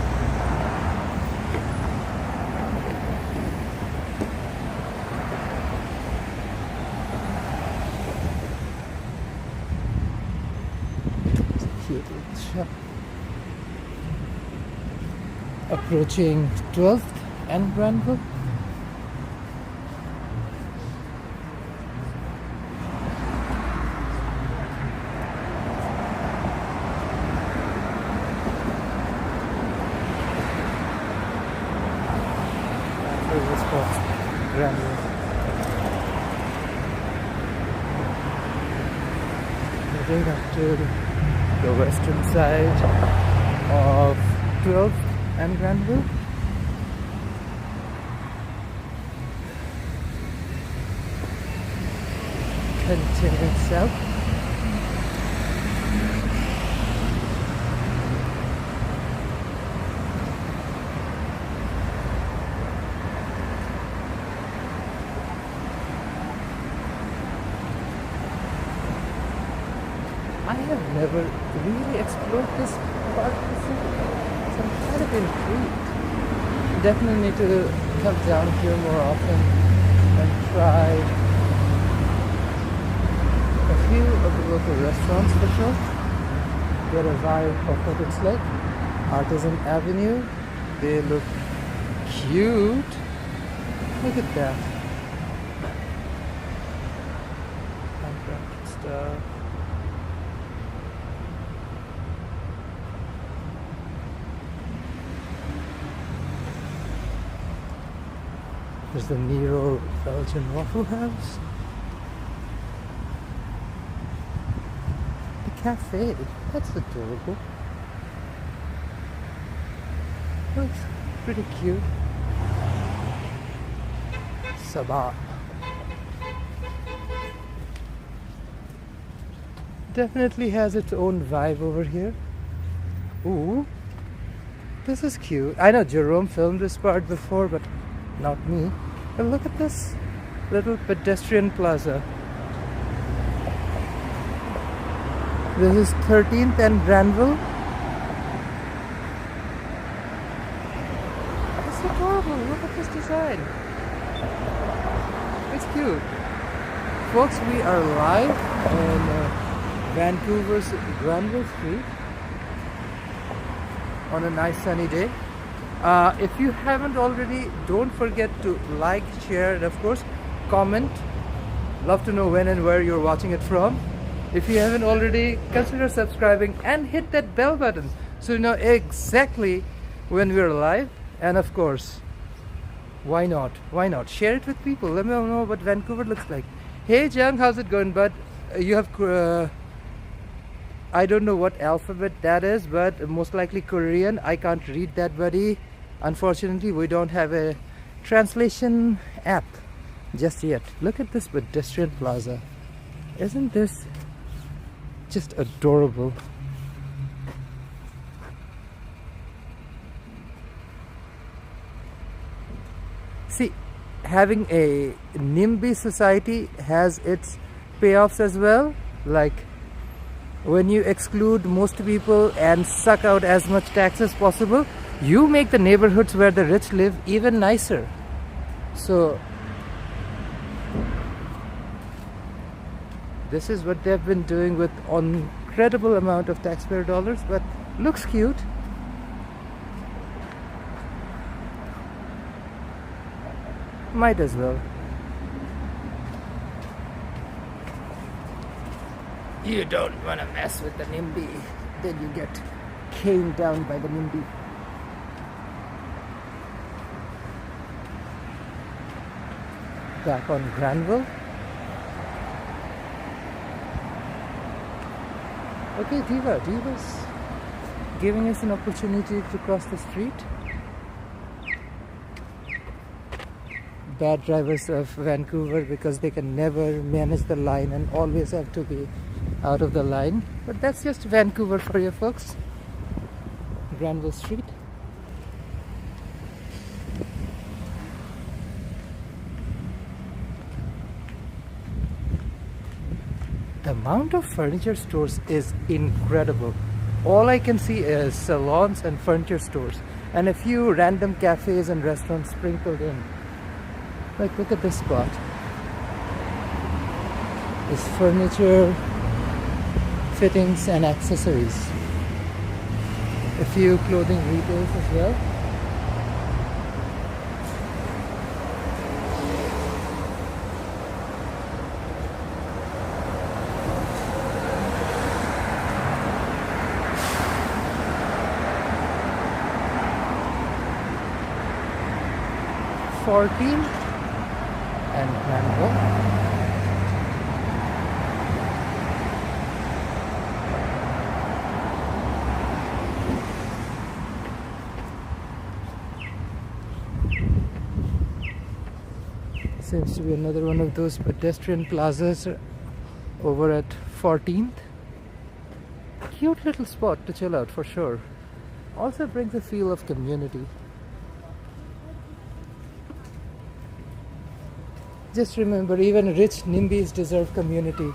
It's a cute little shop. Approaching 12th and Granville. Granville. Heading up to the western side of 12th and Granville. Continuing south. have never really explored this part of the city, so I'm kind of intrigued. Definitely need to come down here more often and try a few of the local restaurants for sure. Get a vibe of what it's like. Artisan Avenue, they look cute. Look at that. Handcrafted stuff. There's the Nero Belgian Waffle House. The cafe, that's adorable. Looks pretty cute. Sabah. Definitely has its own vibe over here. Ooh, this is cute. I know Jerome filmed this part before, but not me. But look at this little pedestrian plaza. This is 13th and Granville. It's adorable. Look at this design. It's cute. Folks, we are live on Vancouver's Granville Street on a nice sunny day. If you haven't already, don't forget to like, share, and of course comment. Love to know when and where you're watching it from. If you haven't already, consider subscribing and hit that bell button so you know exactly when we're live. And of course, why not share it with people. Let me know what Vancouver looks like. Hey Jung, how's it going, bud? You have I don't know what alphabet that is, but most likely Korean. I can't read that, buddy. Unfortunately, we don't have a translation app just yet. Look at this pedestrian plaza. Isn't this just adorable? See, having a NIMBY society has its payoffs as well. Like when you exclude most people and suck out as much tax as possible, you make the neighborhoods where the rich live even nicer. So this is what they've been doing with an incredible amount of taxpayer dollars, but looks cute. Might as well. You don't want to mess with the NIMBY, then you get caned down by the NIMBY. Back on Granville. Okay, Diva's giving us an opportunity to cross the street. Bad drivers of Vancouver because they can never manage the line and always have to be out of the line. But that's just Vancouver for you folks. Granville Street. The amount of furniture stores is incredible. All I can see is salons and furniture stores and a few random cafes and restaurants sprinkled in. Like, look at this spot. This furniture, fittings and accessories. A few clothing retails as well. And Granville. Seems to be another one of those pedestrian plazas over at 14th. Cute little spot to chill out for sure. Also brings a feel of community. Just remember, even rich NIMBYs deserve community.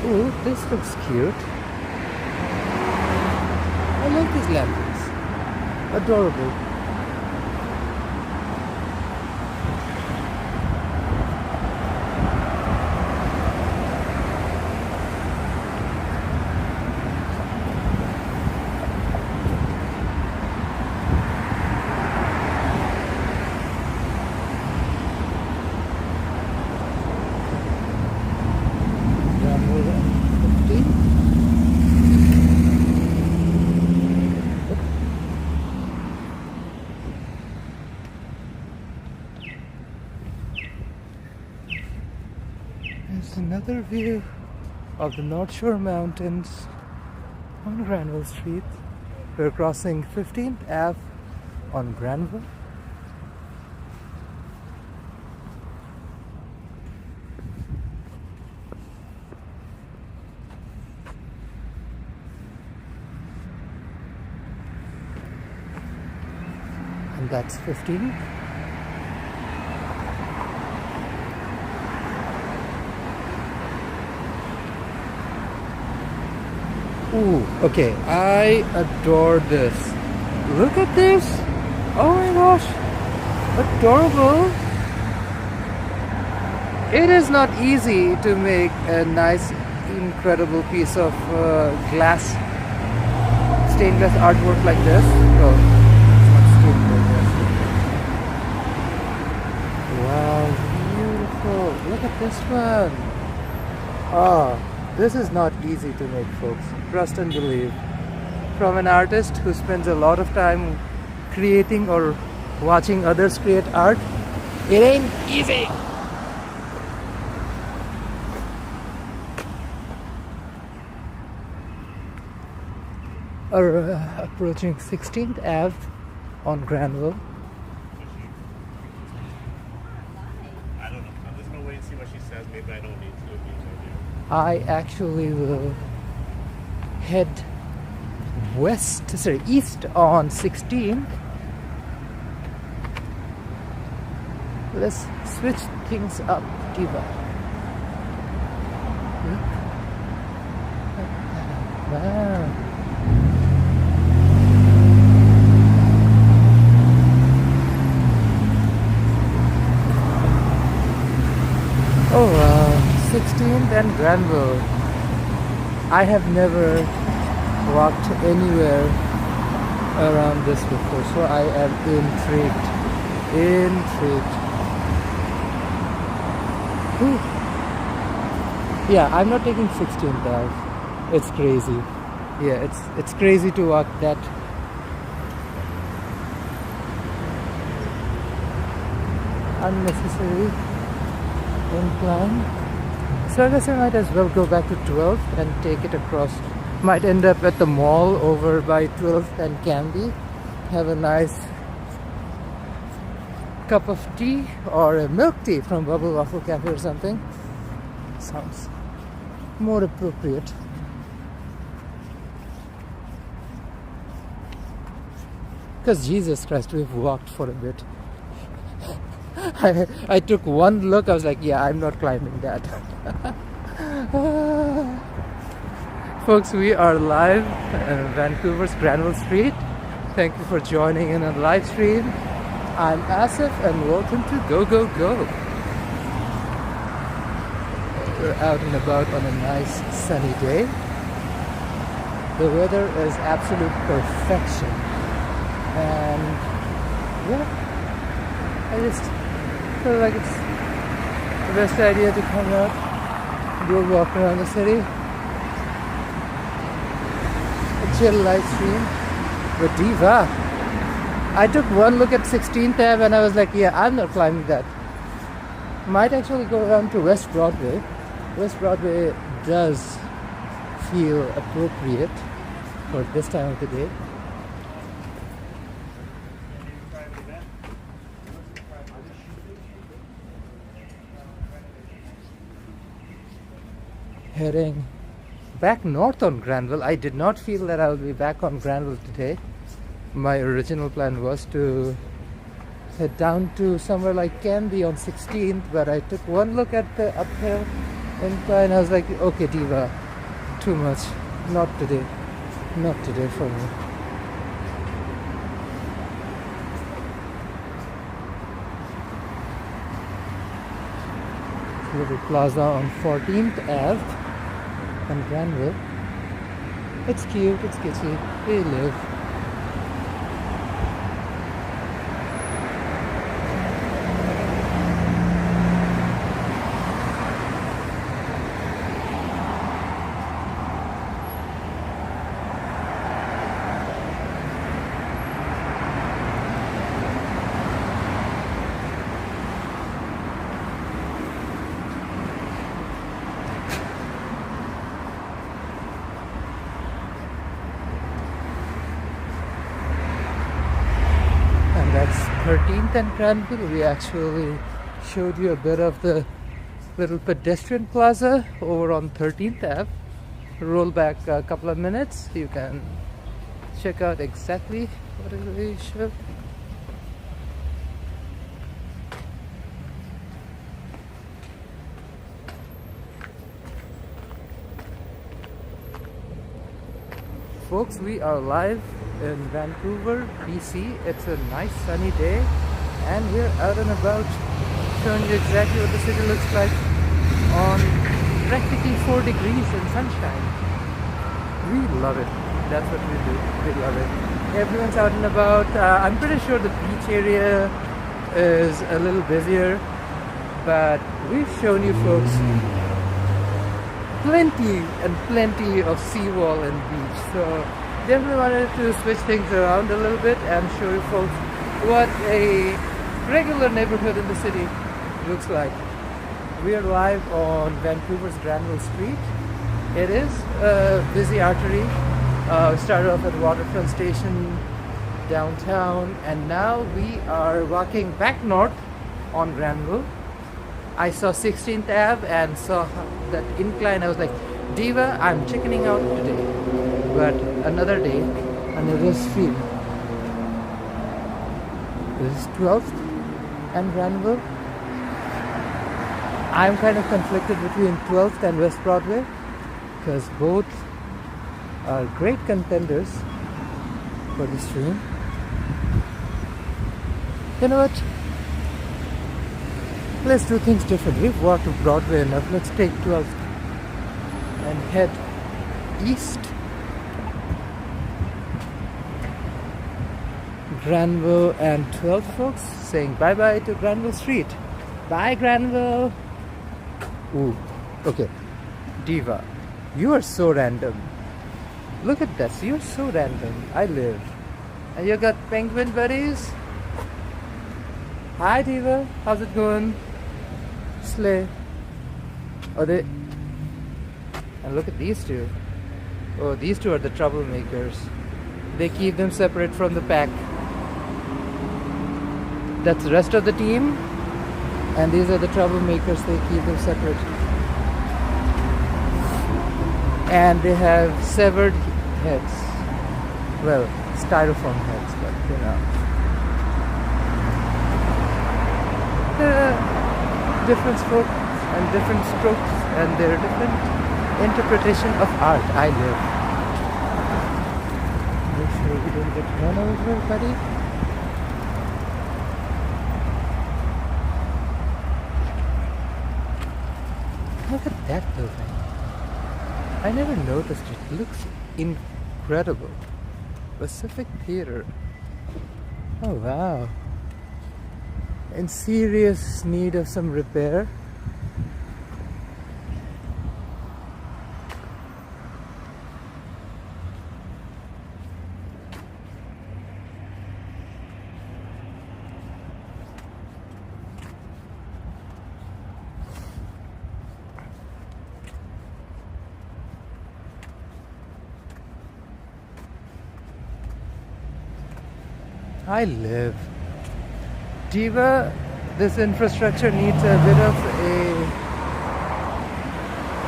Ooh, this looks cute. I love these lanterns. Adorable. There's another view of the North Shore Mountains on Granville Street. We're crossing 15th Ave on Granville. And that's 15th. Ooh, okay, I adore this. Look at this! Oh my gosh! Adorable! It is not easy to make a nice, incredible piece of glass, stained glass artwork like this. Oh, it's not stained glass. Wow, beautiful! Look at this one! Ah. This is not easy to make, folks. Trust and believe. From an artist who spends a lot of time creating or watching others create art, it ain't easy. Approaching 16th Ave on Granville. I don't know. I'm just gonna wait and see what she says. Maybe I don't need to. I actually will head east on 16th. Let's switch things up, Diva. Wow. Oh wow. 16th and Granville. I have never walked anywhere around this before, so I am intrigued. Whew. Yeah, I'm not taking 16th Ave. It's crazy. Yeah, it's crazy to walk that. Unnecessary incline. So I guess I might as well go back to 12th and take it across. Might end up at the mall over by 12th and Cambi. Have a nice cup of tea or a milk tea from Bubble Waffle Cafe or something. Sounds more appropriate. Because Jesus Christ, we've walked for a bit. I took one look, I was like, yeah, I'm not climbing that. Folks, we are live in Vancouver's Granville Street. Thank you for joining in on the live stream. I'm Asif and welcome to Go Go Go. We're out and about on a nice sunny day. The weather is absolute perfection. And yeah, I just feel like it's the best idea to come out, do a walk around the city, a chill live stream with Diva. I took one look at 16th Ave and I was like, yeah, I'm not climbing that. Might actually go around to West Broadway. West Broadway does feel appropriate for this time of the day. Heading back north on Granville. I did not feel that I would be back on Granville today. My original plan was to head down to somewhere like Cambi on 16th, but I took one look at the uphill incline. I was like, okay, Diva, too much. Not today. Not today for me. Little plaza on 14th Ave and Granville. It's cute, it's kitschy. We live. That's 13th and Granville. We actually showed you a bit of the little pedestrian plaza over on 13th Ave. Roll back a couple of minutes, you can check out exactly what it we showed. Folks, we are live in Vancouver, BC. It's a nice sunny day and we're out and about showing you exactly what the city looks like on practically 4 degrees in sunshine. We love it. That's what we do. We love it. Everyone's out and about. I'm pretty sure the beach area is a little busier, but we've shown you folks plenty and plenty of seawall and beach. So definitely wanted to switch things around a little bit and show you folks what a regular neighborhood in the city looks like. We are live on Vancouver's Granville Street. It is a busy artery. Started off at Waterfront Station downtown, and now we are walking back north on Granville. I saw 16th Ave and saw that incline. I was like, Diva, I'm chickening out today, but another day, another street. This is 12th and Granville. I'm kind of conflicted between 12th and West Broadway because both are great contenders for the stream. You know what? Let's do things different. We've walked to Broadway enough. Let's take 12th and head east. Granville and 12th, folks, saying bye-bye to Granville Street. Bye, Granville. Ooh, okay. Diva, you are so random. Look at that. You're so random. I live. And you got penguin buddies? Hi, Diva. How's it going? Slay. Oh, they... And look at these two. Oh, these two are the troublemakers. They keep them separate from the pack. That's the rest of the team. And these are the troublemakers. They keep them separate. And they have severed heads. Well, styrofoam heads, but you know. Different strokes and different strokes and their different interpretation of art. I live. Make sure we don't get run over, buddy. Look at that building. I never noticed it. It looks incredible. Pacific Theater. Oh wow. In serious need of some repair. I live. Diva, this infrastructure needs a bit of a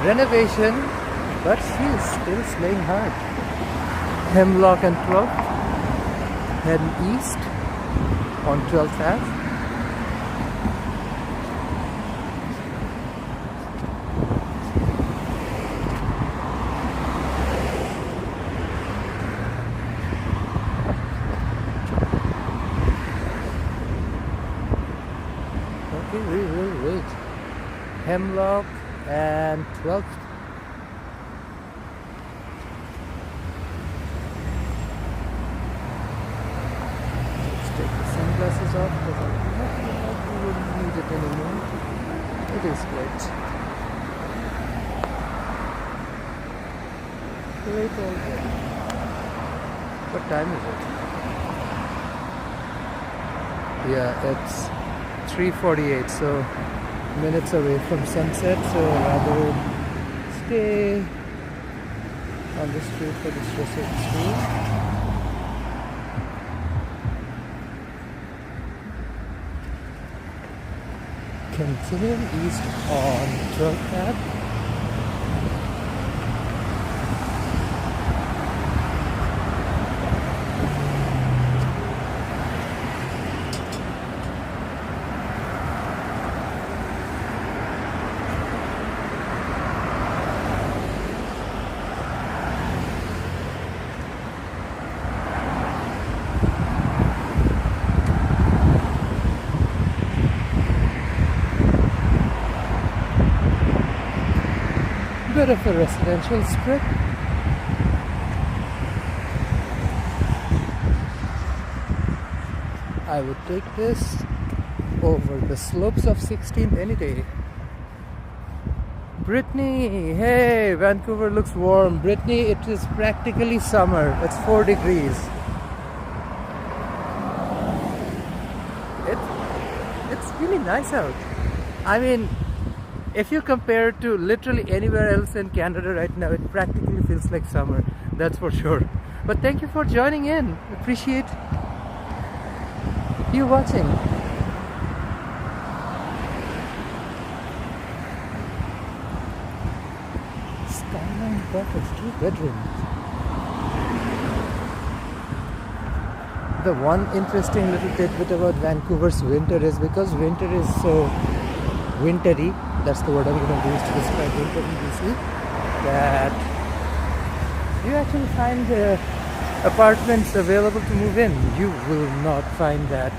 renovation, but she is still slaying hard. Hemlock and 12th, heading east on 12th Ave. Hemlock and 12th. Let's take the sunglasses off because I wouldn't need it anymore. It is great. Great already. What time is it? Yeah, it's 3:48, so minutes away from sunset, so rather stay on the street for this rest of the street. Continue east on 12th Ave. Bit of a residential strip. I would take this over the slopes of 16th any day. Brittany, hey, Vancouver looks warm. Brittany, it is practically summer. It's 4 degrees. It's really nice out. I mean, if you compare it to literally anywhere else in Canada right now, it practically feels like summer. That's for sure. But thank you for joining in. Appreciate you watching. Skyline Cottage, 2 bedrooms. The one interesting little tidbit about Vancouver's winter is because winter is so wintry, that's the word I'm going to use to describe winter in BC, that you actually find apartments available to move in. You will not find that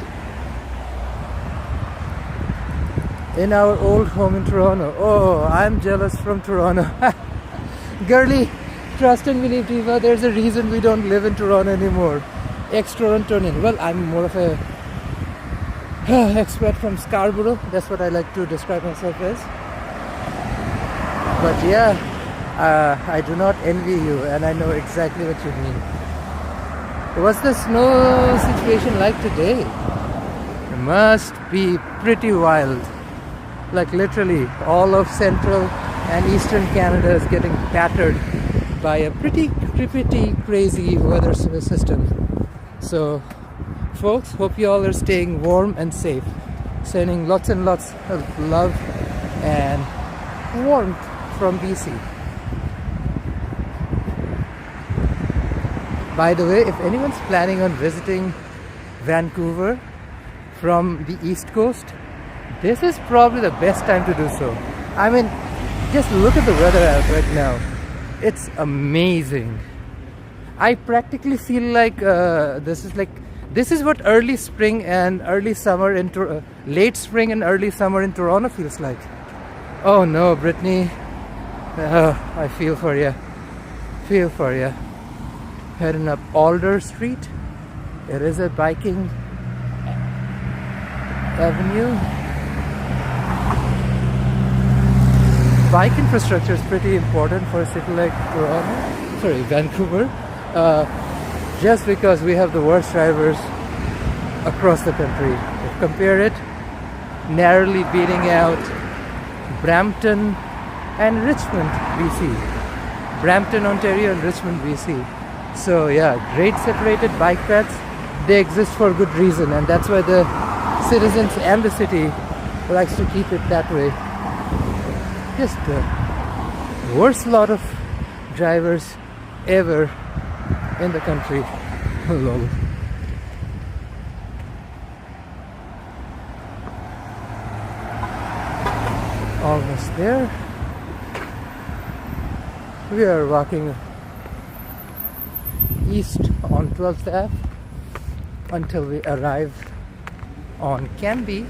in our old home in Toronto. Oh, I'm jealous from Toronto. Girly, trust and believe, Diva, there's a reason we don't live in Toronto anymore. Ex-Torontonian. Well, I'm more of a expert from Scarborough. That's what I like to describe myself as. But yeah, I do not envy you, and I know exactly what you mean. What's the snow situation like today? It must be pretty wild. Like literally all of central and eastern Canada is getting battered by a pretty crazy weather system. So folks, hope you all are staying warm and safe. Sending lots and lots of love and warmth from BC. By the way, if anyone's planning on visiting Vancouver from the East Coast, this is probably the best time to do so. I mean, just look at the weather out right now. It's amazing. I practically feel like this is what early spring and early summer in late spring and early summer in Toronto feels like. Oh no, Brittany, I feel for you. Heading up Alder Street. It is a biking avenue. Bike infrastructure is pretty important for a city like Vancouver. Just because we have the worst drivers across the country. If compare it, narrowly beating out Brampton and Richmond, BC. Brampton, Ontario and Richmond, BC. So yeah, great separated bike paths. They exist for good reason, and that's why the citizens and the city likes to keep it that way. Just the worst lot of drivers ever in the country. Lol. Almost there. We are walking east on 12th Ave until we arrive on Cambi.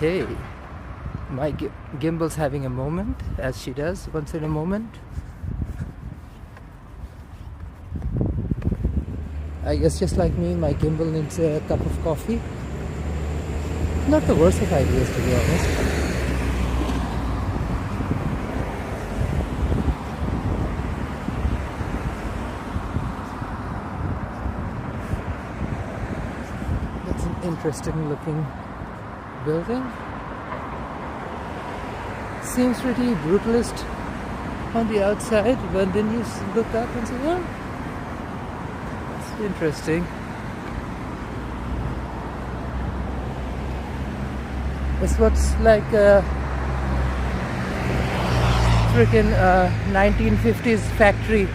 Okay, my gimbal's having a moment, as she does once in a moment. I guess just like me, my gimbal needs a cup of coffee. Not the worst of ideas, to be honest. That's an interesting looking building. Seems pretty brutalist on the outside, but then you look up and say, well, it's interesting. It's what's like a freaking 1950s factory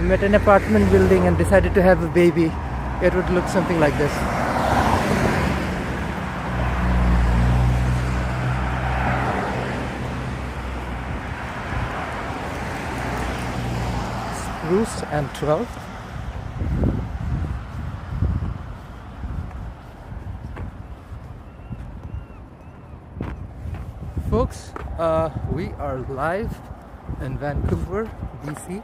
met an apartment building and decided to have a baby. It would look something like this. Spruce and 12th. Folks, we are live in Vancouver, BC.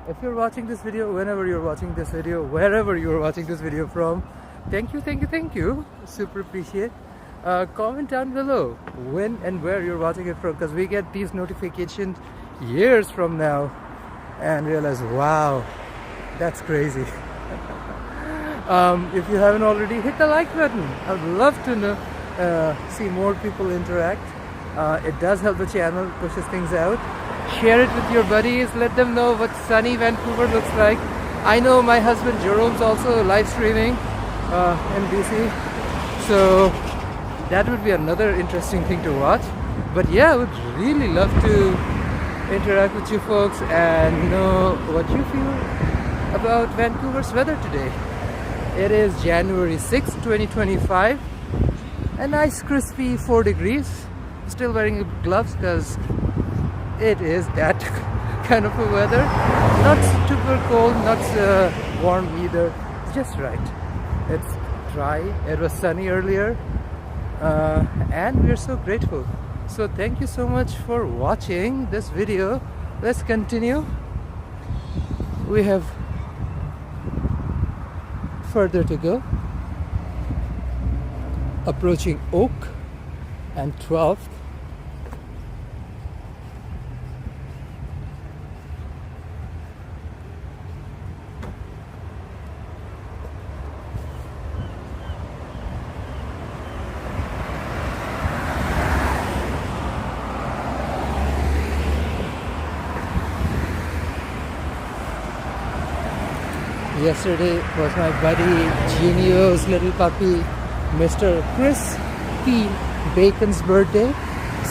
If you're watching this video, whenever you're watching this video, wherever you're watching this video from, thank you. Super appreciate. Comment down below when and where you're watching it from, because we get these notifications years from now and realize, wow, that's crazy. If you haven't already, hit the like button. I'd love to know, see more people interact. It does help the channel, pushes things out. Share it with your buddies, let them know what sunny Vancouver looks like. I know my husband Jerome's also live streaming in BC, so that would be another interesting thing to watch. But yeah, I would really love to interact with you folks and know what you feel about Vancouver's weather today. It is January 6th, 2025. A nice crispy 4 degrees. Still wearing gloves because it is that kind of a weather. Not super cold, not warm either. It's just right. It's dry. It was sunny earlier, and we're so grateful. So thank you so much for watching this video. Let's continue. We have further to go. Approaching Oak and 12th. Yesterday was my buddy Genio's little puppy, Mr. Chris P. Bacon's birthday.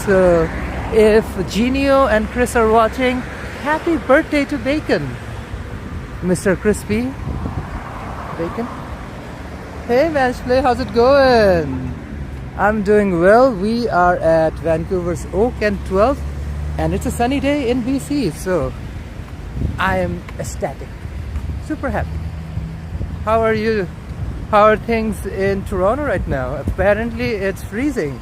So if Genio and Chris are watching, happy birthday to Bacon, Mr. Crispy Bacon. Hey Manchplay, how's it going? I'm doing well. We are at Vancouver's Oak and 12th, and it's a sunny day in BC, so I am ecstatic, super happy. How are you? How are things in Toronto right now? Apparently it's freezing.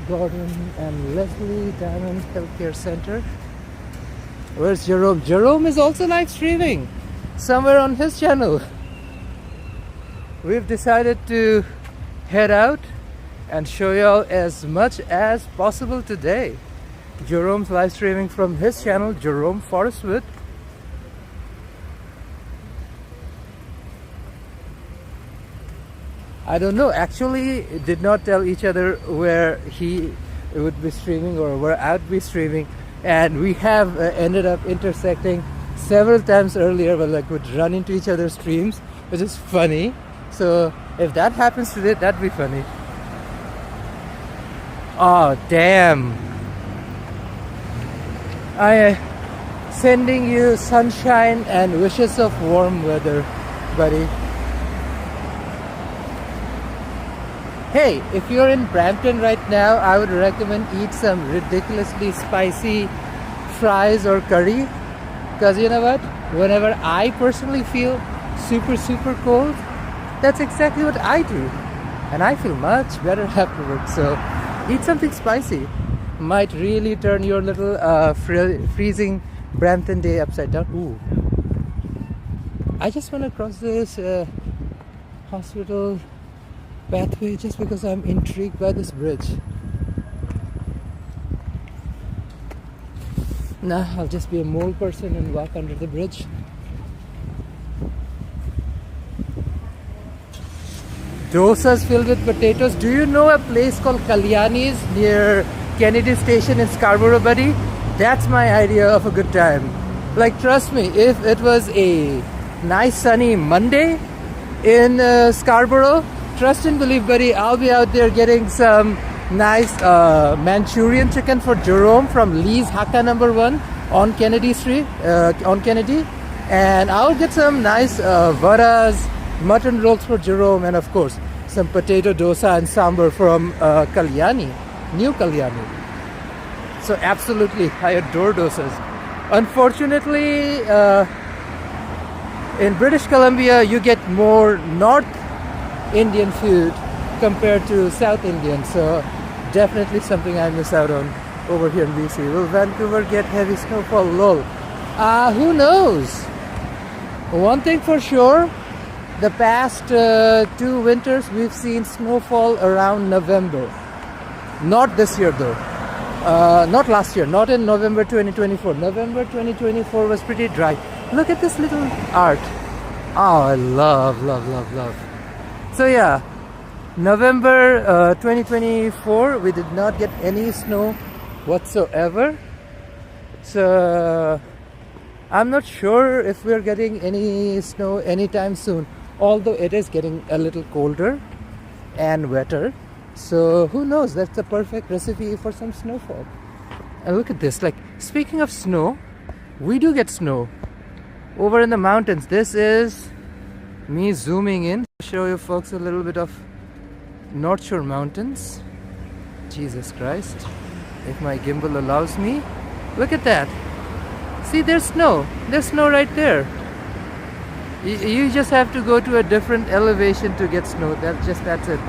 Gordon and Leslie Diamond Healthcare Center. Where's Jerome? Jerome is also live streaming somewhere on his channel. We've decided to head out and show y'all as much as possible today. Jerome's live streaming from his channel, Jerome Forestwood. I don't know, actually did not tell each other where he would be streaming or where I'd be streaming, and we have ended up intersecting several times earlier, but like would run into each other's streams, which is funny. So if that happens today, that'd be funny. Oh damn, I sending you sunshine and wishes of warm weather, buddy. Hey, if you're in Brampton right now, I would recommend eat some ridiculously spicy fries or curry, because you know what, whenever I personally feel super cold, that's exactly what I do. And I feel much better afterwards. So eat something spicy. Might really turn your little freezing Brampton day upside down. Ooh. I just want to cross this hospital pathway just because I'm intrigued by this bridge. Nah, I'll just be a mole person and walk under the bridge. Dosas filled with potatoes. Do you know a place called Kalyani's near Kennedy Station in Scarborough, buddy? That's my idea of a good time. Like, trust me, if it was a nice sunny Monday in Scarborough, trust and believe, buddy, I'll be out there getting some nice Manchurian chicken for Jerome from Lee's Hakka number 1 on Kennedy Street, on Kennedy. And I'll get some nice varas, mutton rolls for Jerome, and of course some potato dosa and sambar from Kalyani, new Kalyani. So absolutely, I adore dosas. Unfortunately, in British Columbia you get more North Indian food compared to South Indian, so definitely something I miss out on over here in BC. Will Vancouver get heavy snowfall? Lol. Who knows? One thing for sure, the past 2 winters we've seen snowfall around November. Not this year though. Not last year, not in November 2024. November 2024 was pretty dry. Look at this little art. Oh, I love. So yeah, November 2024 we did not get any snow whatsoever. So I'm not sure if we're getting any snow anytime soon, although it is getting a little colder and wetter. So who knows, that's the perfect recipe for some snowfall. And look at this, like, speaking of snow, we do get snow over in the mountains. This is me zooming in to show you folks a little bit of North Shore Mountains. Jesus Christ, if my gimbal allows me. Look at that. See, there's snow right there. You just have to go to a different elevation to get snow. That's it.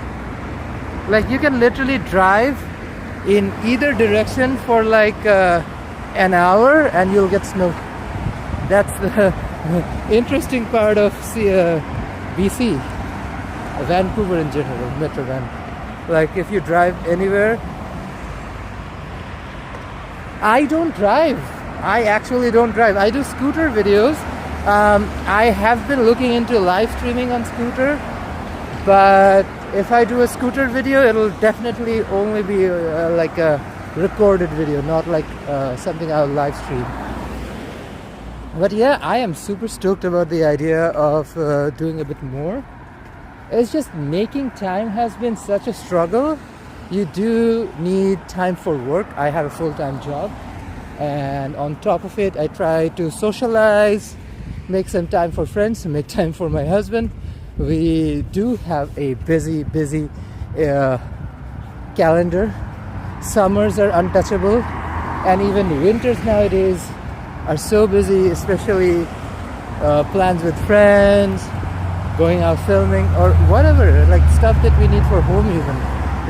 Like, you can literally drive in either direction for like an hour and you'll get snow. That's the interesting part of BC, Vancouver in general, Metro Van. Like, if you drive anywhere. I don't drive. I actually don't drive. I do scooter videos. I have been looking into live streaming on scooter, but if I do a scooter video, it'll definitely only be like a recorded video, not like something I'll live stream. But yeah, I am super stoked about the idea of doing a bit more. It's just making time has been such a struggle. You do need time for work. I have a full-time job, and on top of it I try to socialize, make some time for friends, make time for my husband. We do have a busy calendar. Summers are untouchable, and even winters nowadays are so busy, especially plans with friends, going out filming or whatever, like stuff that we need for home. Even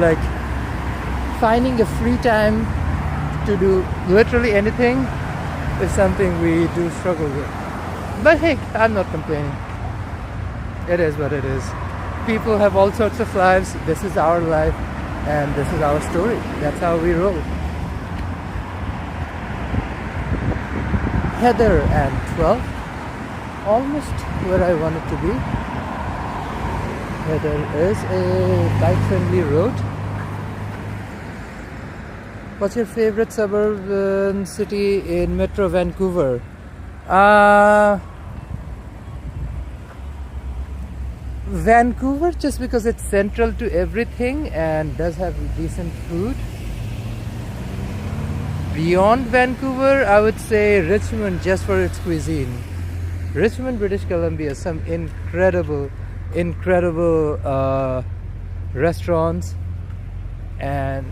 like finding a free time to do literally anything is something we do struggle with. But hey, I'm not complaining. It is what it is. People have all sorts of lives. This is our life, and this is our story. That's how we roll. Heather and 12, almost where I wanted to be. Heather is a bike-friendly road. What's your favorite suburban city in Metro Vancouver? Vancouver, just because it's central to everything and does have decent food. Beyond Vancouver, I would say Richmond, just for its cuisine. Richmond, British Columbia, some incredible restaurants, and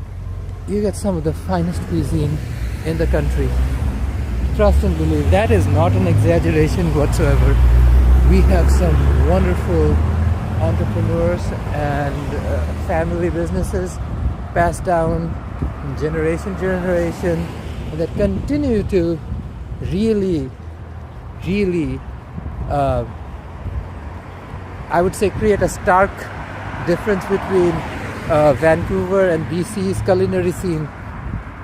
you get some of the finest cuisine in the country. Trust and believe, that is not an exaggeration whatsoever. We have some wonderful entrepreneurs and family businesses passed down generation to generation that continue to really I would say create a stark difference between Vancouver and BC's culinary scene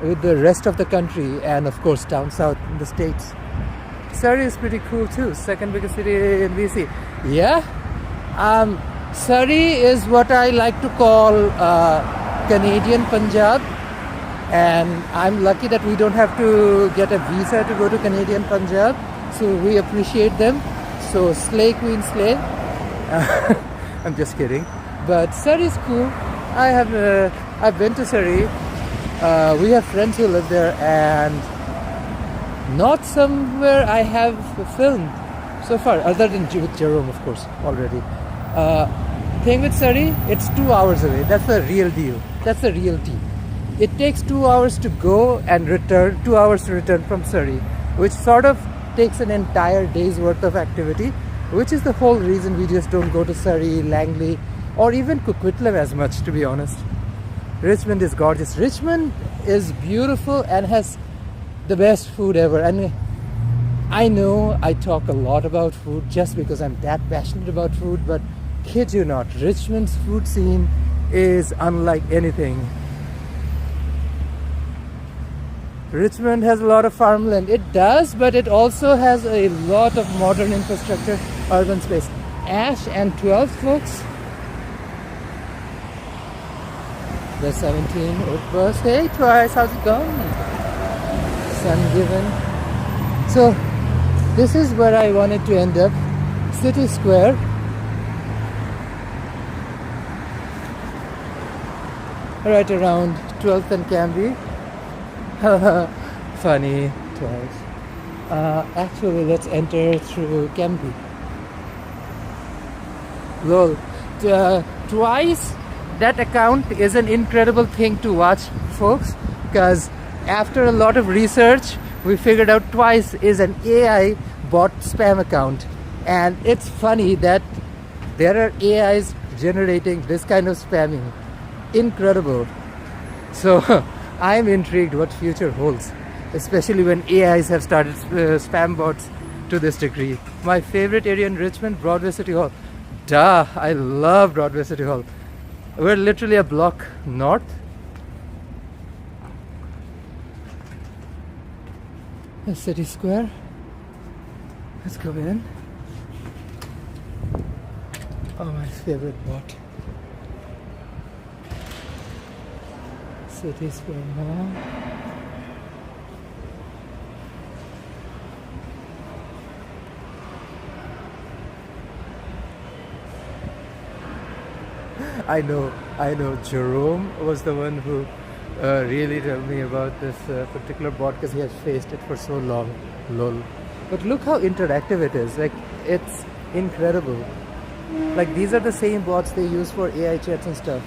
with the rest of the country, and of course down south in the States. Surrey is pretty cool too, second biggest city in BC. Yeah, Surrey is what I like to call Canadian Punjab, and I'm lucky that we don't have to get a visa to go to Canadian Punjab, so we appreciate them. So slay queen slay. I'm just kidding, but Surrey is cool. I've been to Surrey. We have friends who live there, and not somewhere I have filmed so far, other than with Jerome, of course, already. Thing with Surrey, it's 2 hours away. That's the real deal. That's the real tea. It takes 2 hours to go and return, 2 hours to return from Surrey, which sort of takes an entire day's worth of activity, which is the whole reason we just don't go to Surrey, Langley, or even Coquitlam as much, to be honest. Richmond is gorgeous. Richmond is beautiful and has the best food ever. And I know I talk a lot about food just because I'm that passionate about food, but kid you not, Richmond's food scene is unlike anything. Richmond has a lot of farmland. It does, but it also has a lot of modern infrastructure, urban space. Ash and 12th, folks. The 17 Oak Bus. Hey, Twice, how's it going? Sun given. So, this is where I wanted to end up. City Square. Right around 12th and Cambi. Funny, Twice. Actually, let's enter through Cambi. Lol. Twice, that account is an incredible thing to watch, folks, because after a lot of research, we figured out Twice is an AI bot spam account. And it's funny that there are AIs generating this kind of spamming. Incredible. So, I'm intrigued what future holds, especially when AIs have started spam bots to this degree. My favorite area in Richmond, Broadway City Hall. Duh, I love Broadway City Hall. We're literally a block north. The City Square. Let's go in. Oh, my favorite bot. City Square Mall. I know. Jerome was the one who really told me about this particular bot because he has faced it for so long. Lol. But look how interactive it is. Like, it's incredible. Like, these are the same bots they use for AI chats and stuff.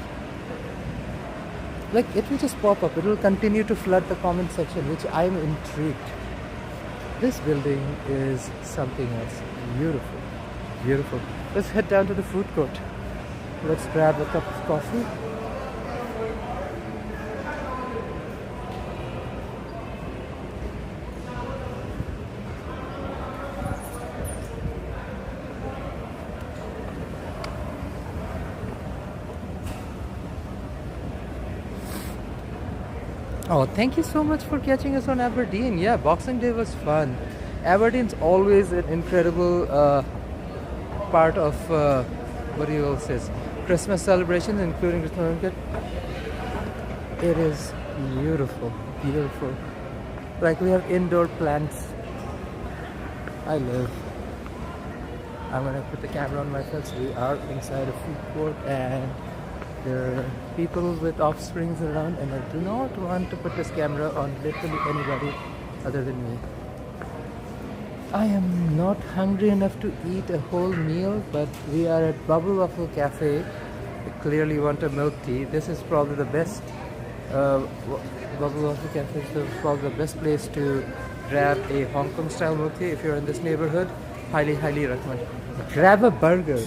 Like, it will just pop up. It will continue to flood the comment section, which I'm intrigued. This building is something else. Beautiful. Beautiful. Let's head down to the food court. Let's grab a cup of coffee. Oh, thank you so much for catching us on Aberdeen. Yeah, Boxing Day was fun. Aberdeen's always an incredible part of, what do you all say, Christmas celebrations, including Christmas market. It is beautiful, beautiful. Like, we have indoor plants. I live. I'm gonna put the camera on myself. So we are inside a food court and there are people with offsprings around, and I do not want to put this camera on literally anybody other than me. I am not hungry enough to eat a whole meal, but we are at Bubble Waffle Cafe. We clearly want a milk tea. This is probably the best. Bubble Waffle Cafe is probably the best place to grab a Hong Kong style milk tea if you're in this neighborhood. Highly recommend. Grab a burger.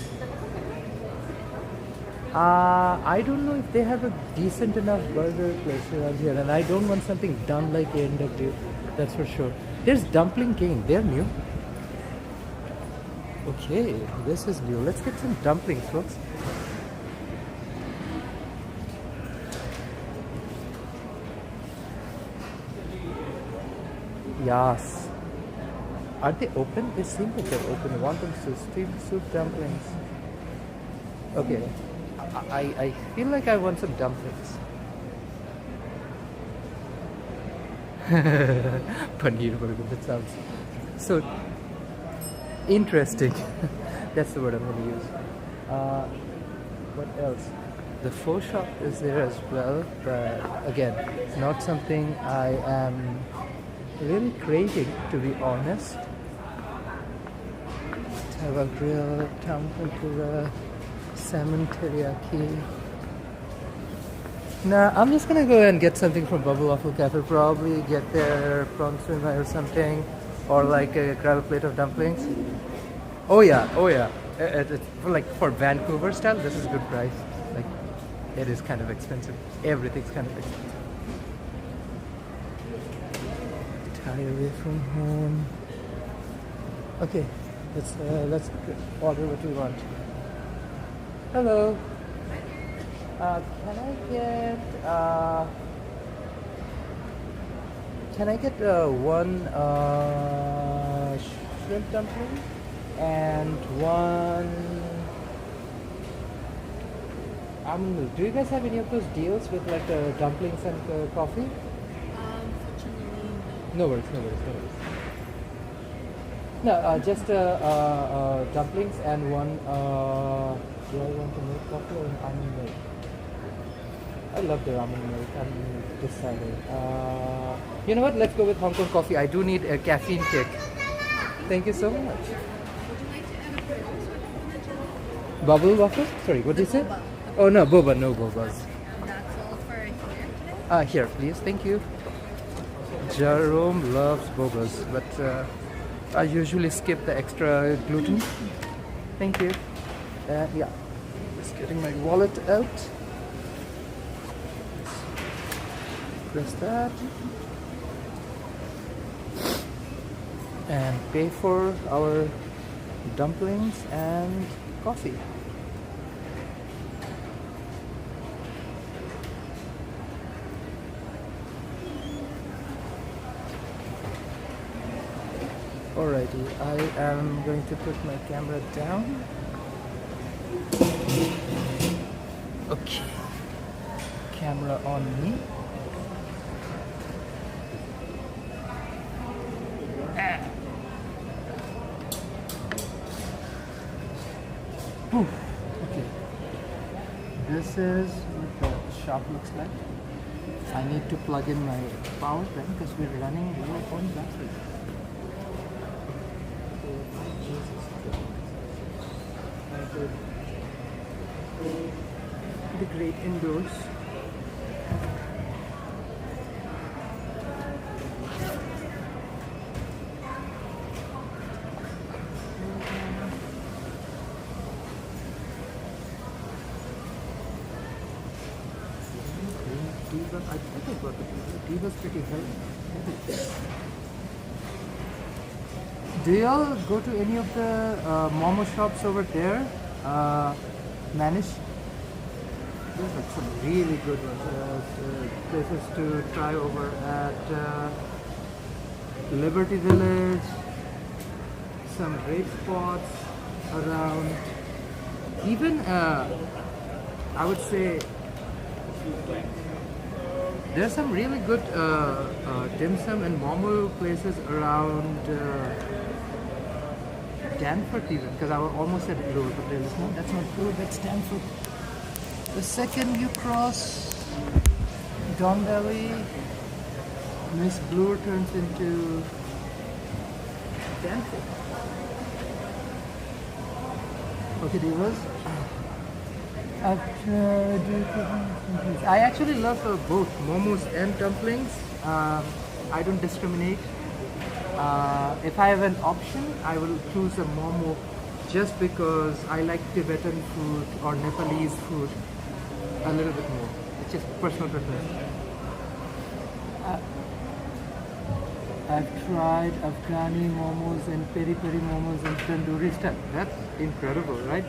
I don't know if they have a decent enough burger place around here, and I don't want something done like A&W. That's for sure. There's Dumpling King. They're new. Okay, this is new. Let's get some dumplings, folks. Yes. Are they open? They seem like they're open. Wonton soup, steamed soup dumplings. Okay. I feel like I want some dumplings. Paneer burger, that sounds so interesting. That's the word I'm going to use. What else? The pho shop is there as well, but again, not something I am really craving, to be honest. Tava grill, tempura, salmon teriyaki. Nah, I'm just gonna go and get something from Bubble Waffle Cafe. Probably get their prawn suimai or something, or like grab a plate of dumplings. Oh yeah, oh yeah. It's like for Vancouver style, this is good price. Like, it is kind of expensive. Everything's kind of expensive. Tie away from home. Okay, let's order what we want. Hello. Can I get one shrimp dumpling and one almond milk? Do you guys have any of those deals with like dumplings and coffee? Unfortunately, No worries, no worries, no worries. No, just dumplings and one. Do I want to make coffee or an almond milk? I love the almond milk. I'm deciding. You know what? Let's go with Hong Kong coffee. I do need a caffeine kick. Thank you so much. would you like to add a burger with coconut? Bubble waffle? Sorry, what did you say? Boba. Oh no, boba, no bobas. And that's all for here today. Here, please. Thank you. Jerome loves bobas, but I usually skip the extra gluten. Thank you. Yeah, just getting my wallet out. Press that. And pay for our dumplings and coffee. Alrighty, I am going to put my camera down. Okay, camera on me. Whew. Okay, this is what the shop looks like. I need to plug in my power bank because we're running low on battery. The great indoors. I think I got the Diva's pretty heavy. Do y'all go to any of the momo shops over there? Manish? There's like some really good ones. Places to try over at Liberty Village. Some great spots around. Even I would say there's some really good dim sum and momo places around Danforth even, because I was almost at Bloor, but there is no, that's not Bloor, that's Danforth. The second you cross Don Valley, Miss Bloor turns into Danforth. Okay, divas. I actually love both momos and dumplings. I don't discriminate. If I have an option, I will choose a momo just because I like Tibetan food or Nepalese food a little bit more. It's just personal preference. I've tried Afghani momos and peri-peri momos and tandoori stuff. That's incredible, right?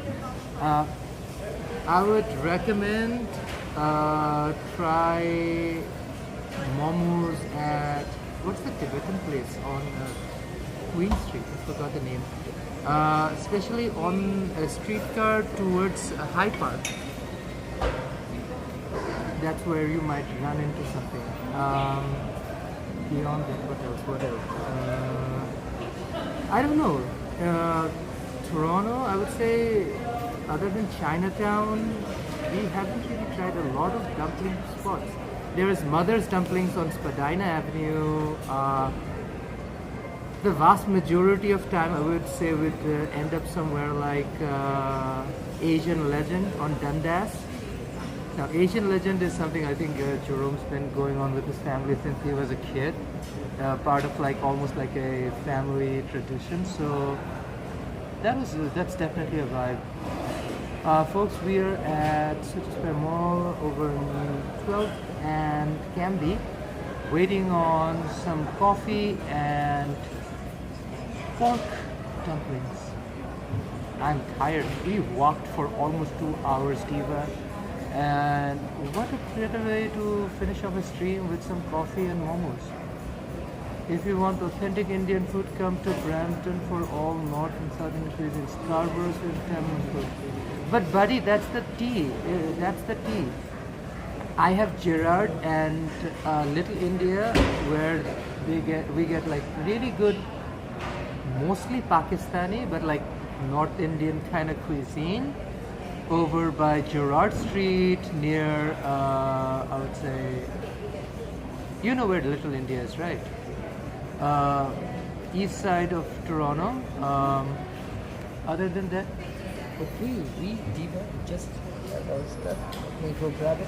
I would recommend try momos at, what's the Tibetan place on Queen Street? I forgot the name. Especially on a streetcar towards High Park. That's where you might run into something. Beyond that, what else? I don't know. Toronto, I would say, other than Chinatown, we haven't really tried a lot of dumpling spots. There is Mother's Dumplings on Spadina Avenue. The vast majority of time, I would say, would end up somewhere like Asian Legend on Dundas. Now, Asian Legend is something I think Jerome's been going on with his family since he was a kid. Part of like almost like a family tradition. So that's definitely a vibe. Folks, we are at City Square Mall over in 12th and Cambi, waiting on some coffee and pork dumplings. I'm tired. We walked for almost 2 hours, Diva. And what a better way to finish off a stream with some coffee and momos. If you want authentic Indian food, come to Brampton for all north and southern cuisine. Scarborough's with Tamil food. But buddy, that's the tea. That's the tea. I have Gerard and Little India, where we get like really good, mostly Pakistani, but like North Indian kind of cuisine. Over by Gerard Street near, I would say, you know where Little India is, right? East side of Toronto. Other than that, okay, we just got our stuff. Let me go grab it.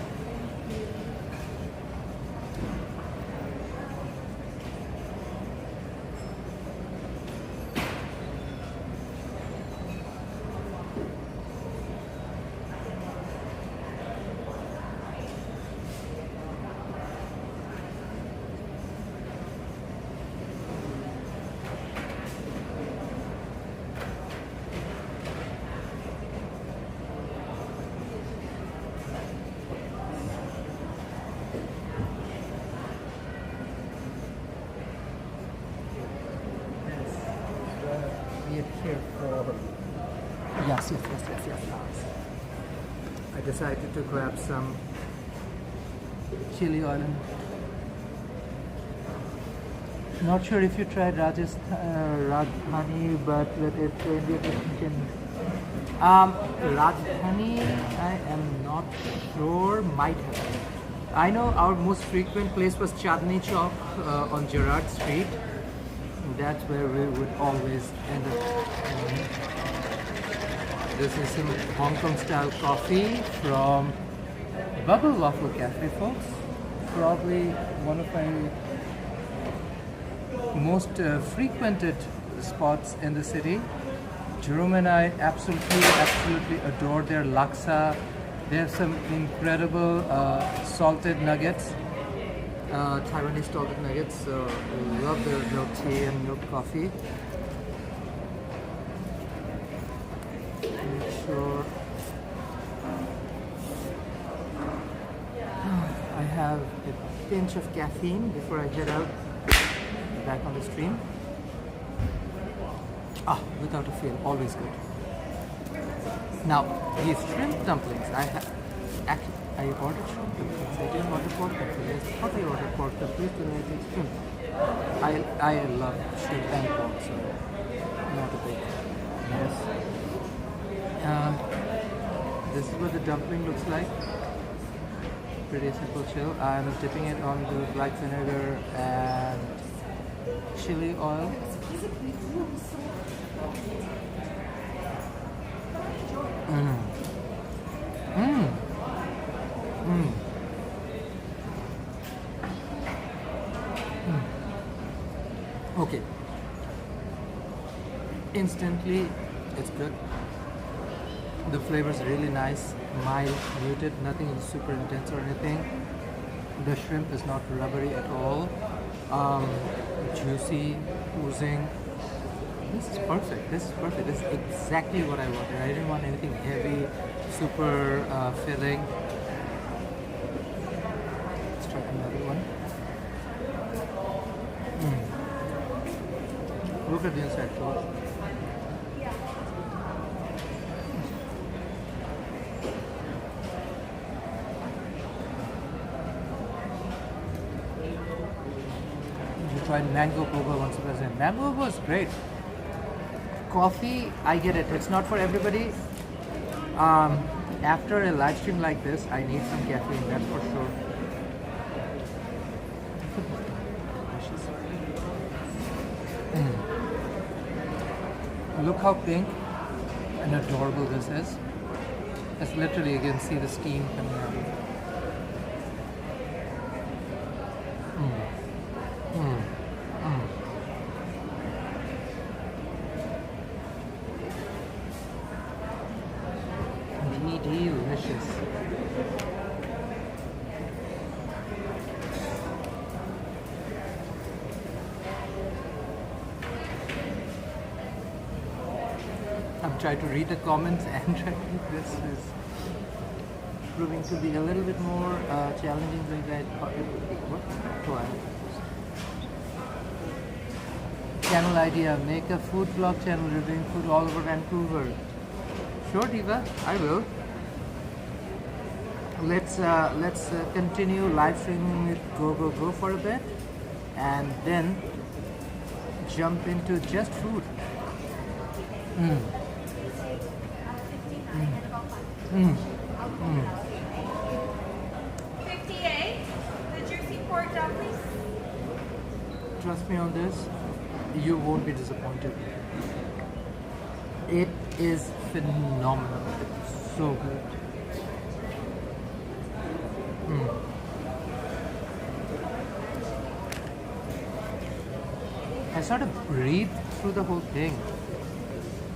Here for yes. I decided to grab some chili oil. Not sure if you tried Rajdhani, but with it Indian. Rajdhani, I am not sure. Might have. I know our most frequent place was Chandni Chowk on Gerard Street. That's where we would always end up. This is some Hong Kong style coffee from Bubble Waffle Cafe, folks. Probably one of my most frequented spots in the city. Jerome and I absolutely adore their laksa. They have some incredible salted nuggets. Taiwanese salted nuggets, so love their milk tea and milk coffee. Make sure I have a pinch of caffeine before I head out back on the stream. Without a fail, always good. Now, these shrimp dumplings, I ordered shrimp dumplings. I didn't order pork dumplings. I thought I ordered pork dumplings, then I did shrimp. I love shrimp and pork, so not a big mess. This is what the dumpling looks like. Pretty simple chill. I'm dipping it on the black vinegar and chili oil. Okay. Instantly It's good. The flavor is really nice, mild, muted, nothing super intense or anything. The shrimp is not rubbery at all. Juicy, oozing. This is perfect. This is perfect. This is exactly what I wanted. I didn't want anything heavy, super filling. Let's try another one. Look at the inside, folks. You tried mango boba once upon a time. Mango boba is great. Coffee, I get it. It's not for everybody. After a live stream like this, I need some caffeine. That's for sure. Look how pink and adorable this is. It's literally, you can see the steam coming out. Delicious. I'm trying to read the comments and try to this is proving to be a little bit more challenging than I thought it would be. What? Channel idea, make a food vlog channel reviewing food all over Vancouver. Sure, Diva, I will. Let's continue live streaming with Go for a bit, and then jump into just food. 58, the juicy pork dumplings. Trust me on this, you won't be disappointed. It is phenomenal. It's so good. I sort of breathed through the whole thing.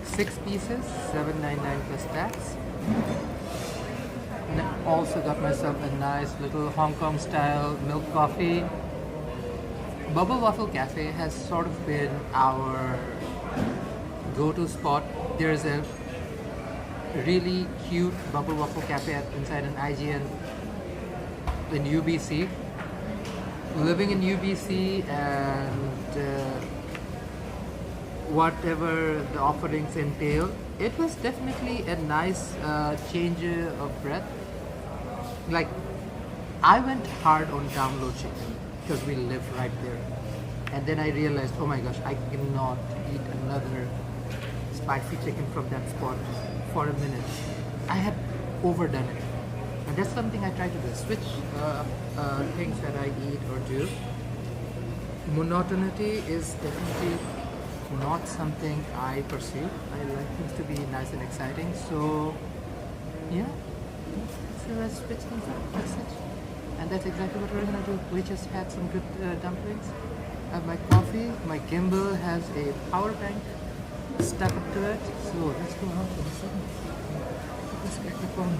6 pieces, $7.99 plus tax. And I also got myself a nice little Hong Kong style milk coffee. Bubble Waffle Cafe has sort of been our go-to spot. There's a really cute Bubble Waffle Cafe inside an IGN in UBC. Living in UBC and whatever the offerings entail, it was definitely a nice change of breath. Like, I went hard on download chicken because we live right there, and then I realized, oh my gosh, I cannot eat another spicy chicken from that spot for a minute. I had overdone it, and that's something I try to do, switch things that I eat or do. Monotonity is definitely not something I pursue. I like things to be nice and exciting, so yeah, so let's switch things up. That's it. And that's exactly what we're gonna do. We just had some good dumplings. I have my coffee. My gimbal has a power bank stuck up to it. So let's go out for a second. Let's get the phone.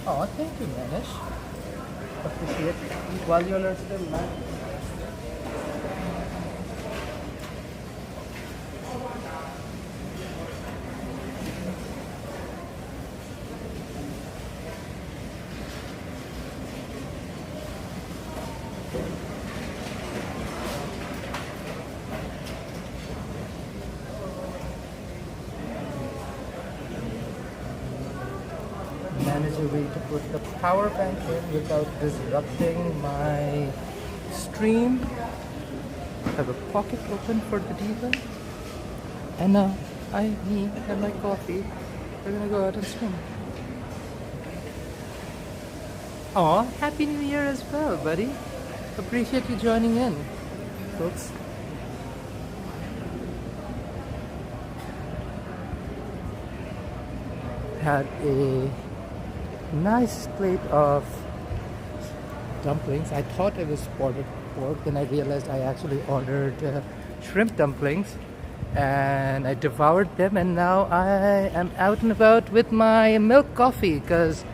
Oh, thank you, Manish. Appreciate it. While you're still live. Manage a way to put the power bank in without disrupting my stream. I have a pocket open for the diva, and now me and my coffee, we're gonna go out and stream. Aw, Happy New Year as well, buddy. Appreciate you joining in, folks. Had a nice plate of dumplings. I thought it was spotted pork, then I realized I actually ordered shrimp dumplings, and I devoured them, and now I am out and about with my milk coffee, because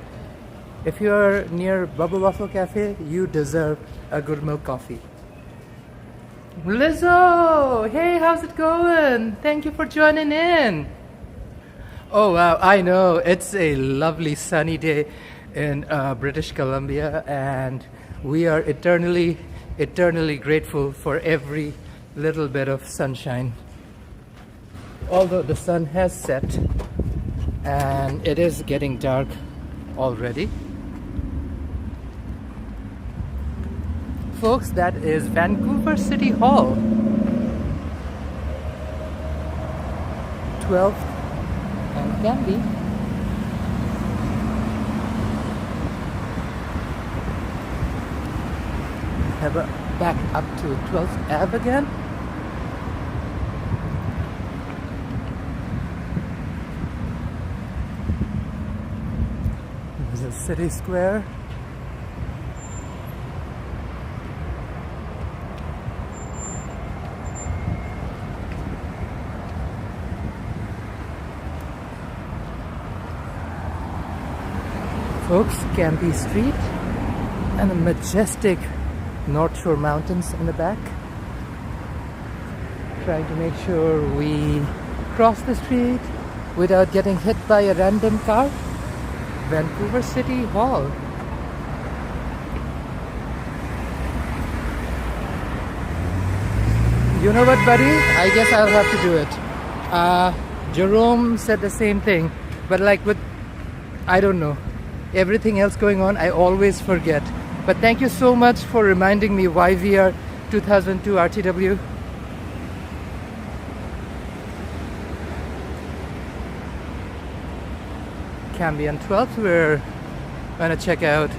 if you're near Bubble Waffle Cafe, you deserve a good milk coffee. Lizzo! Hey, how's it going? Thank you for joining in. Oh wow, I know, it's a lovely sunny day in British Columbia, and we are eternally grateful for every little bit of sunshine. Although the sun has set and it is getting dark already. Folks, that is Vancouver City Hall. 12th and Cambi. Have a back up to 12th Ave again. There's a city square. Folks, Cambi Street and the majestic North Shore Mountains in the back. Trying to make sure we cross the street without getting hit by a random car. Vancouver City Hall. You know what, buddy? I guess I'll have to do it. Jerome said the same thing, but like with, I don't know, everything else going on, I always forget. But thank you so much for reminding me YVR 2002 RTW. Cambi and 12th, we're gonna check out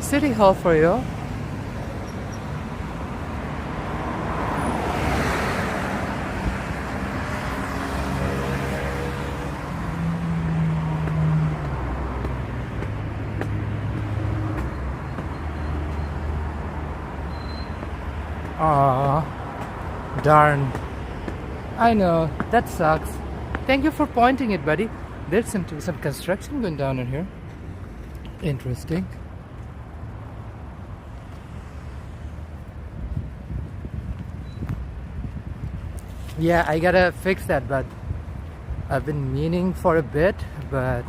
City Hall for you. Aw, darn. I know, that sucks. Thank you for pointing it, buddy. There's some construction going down in here. Interesting. Yeah, I gotta fix that, but I've been meaning for a bit, but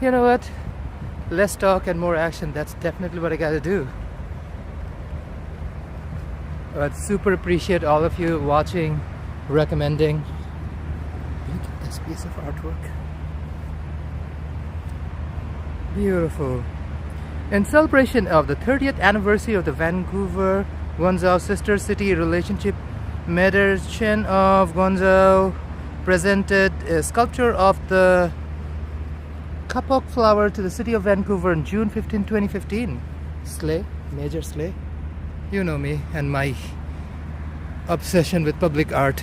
you know what? Less talk and more action. That's definitely what I gotta do. But super appreciate all of you watching, recommending. Look at this piece of artwork. Beautiful. In celebration of the 30th anniversary of the Vancouver Guangzhou sister city relationship, Pedestrian of Guangzhou presented a sculpture of the kapok flower to the city of Vancouver on June 15, 2015. Slay, major slay. You know me and my obsession with public art.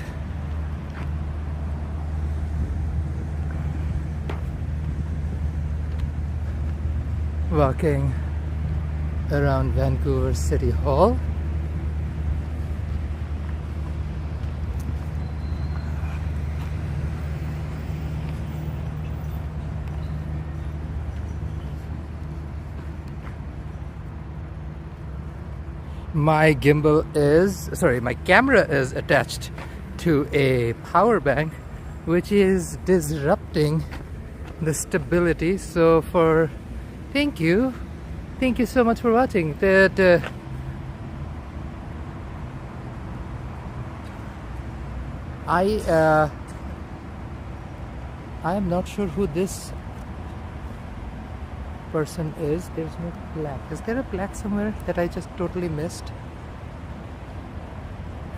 Walking around Vancouver City Hall. My my camera is attached to a power bank, which is disrupting the stability. So thank you so much for watching. I am not sure who this person is. There's no plaque. Is there a plaque somewhere that I just totally missed?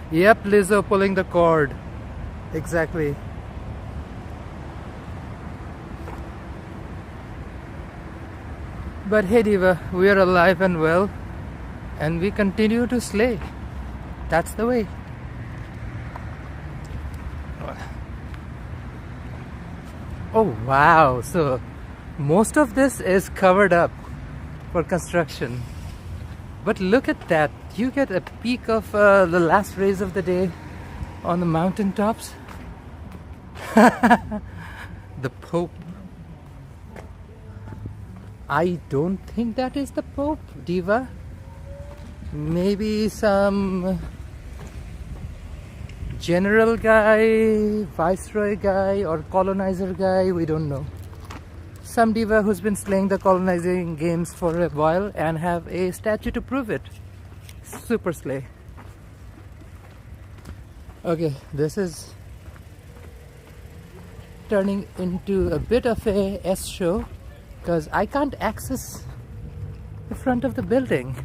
Yep, Lizzo pulling the cord. Exactly. But hey Diva, we are alive and well, and we continue to slay. That's the way. Oh wow, so most of this is covered up for construction. But look at that, you get a peek of the last rays of the day on the mountain tops. The Pope. I don't think that is the Pope, Diva. Maybe some general guy, viceroy guy, or colonizer guy, we don't know. Some diva who's been slaying the colonizing games for a while and have a statue to prove it. Super slay. Okay, this is turning into a bit of a S show because I can't access the front of the building.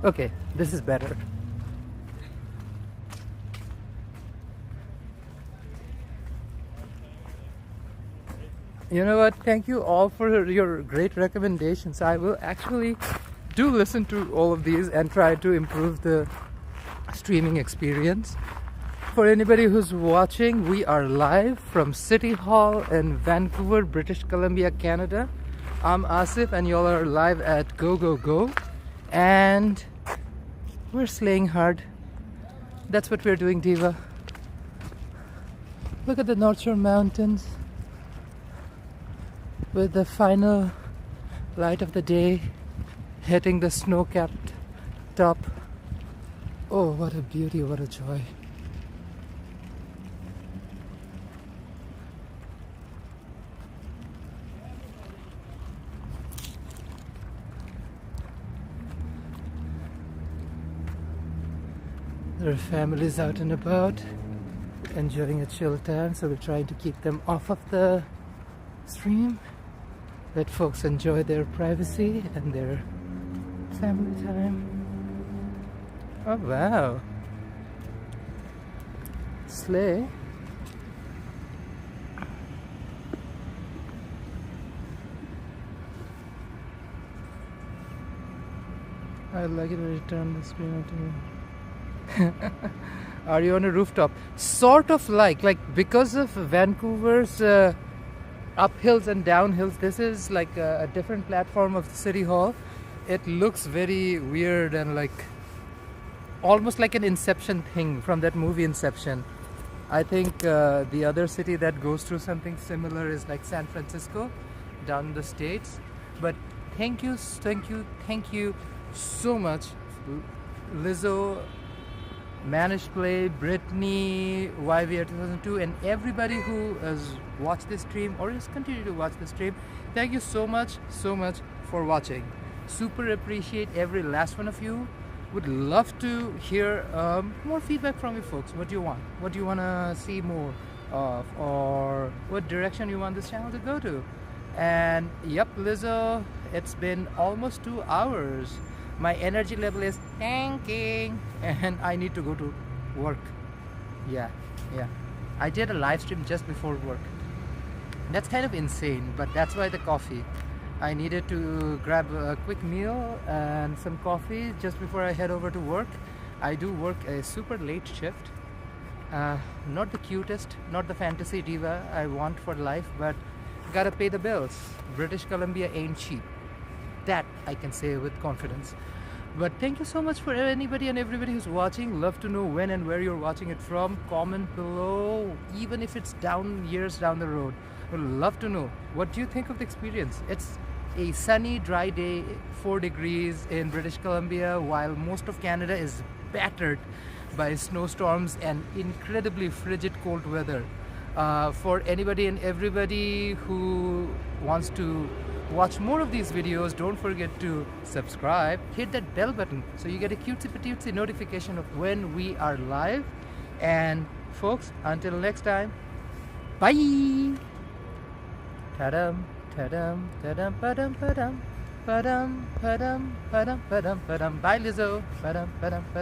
Okay, this is better. You know what? Thank you all for your great recommendations. I will actually do listen to all of these and try to improve the streaming experience. For anybody who's watching, we are live from City Hall in Vancouver, British Columbia, Canada. I'm Asif and y'all are live at Go Go Go, and we're slaying hard. That's what we're doing, Diva. Look at the North Shore Mountains with the final light of the day hitting the snow-capped top. Oh, what a beauty, what a joy. There are families out and about enjoying a chill time, so we're trying to keep them off of the stream. Let folks enjoy their privacy and their family time. Oh wow, slay. I like it when you turn the screen on to me. Are you on a rooftop? Sort of like because of Vancouver's uphills and downhills, this is like a different platform of the City Hall. It looks very weird and like almost like an Inception thing from that movie Inception. I think the other city that goes through something similar is like San Francisco down in the States. But thank you so much, Lizzo, Managed Play, Brittany, YVR 2002, and everybody who has watched this stream or is continuing to watch the stream. Thank you so much for watching. Super appreciate every last one of you. Would love to hear more feedback from you folks. What do you want? What do you want to see more of, or what direction you want this channel to go to? And yep, Lizzo, it's been almost 2 hours. My energy level is tanking and I need to go to work. Yeah. I did a live stream just before work. That's kind of insane, but that's why the coffee. I needed to grab a quick meal and some coffee just before I head over to work. I do work a super late shift. Not the cutest, not the fantasy diva I want for life, but gotta pay the bills. British Columbia ain't cheap. That I can say with confidence. But thank you so much for anybody and everybody who's watching. Love to know when and where you're watching it from. Comment below, even if it's years down the road. Would love to know. What do you think of the experience? It's a sunny, dry day, 4 degrees in British Columbia, while most of Canada is battered by snowstorms and incredibly frigid cold weather. For anybody and everybody who wants to watch more of these videos, don't forget to subscribe, hit that bell button so you get a cutesy notification of when we are live. And folks, until next time, bye. Tadam, tadam, tadam, padam, padam, padam, padam, padam, padam, padam. Bye, Lizzo. Padam, padam, padam.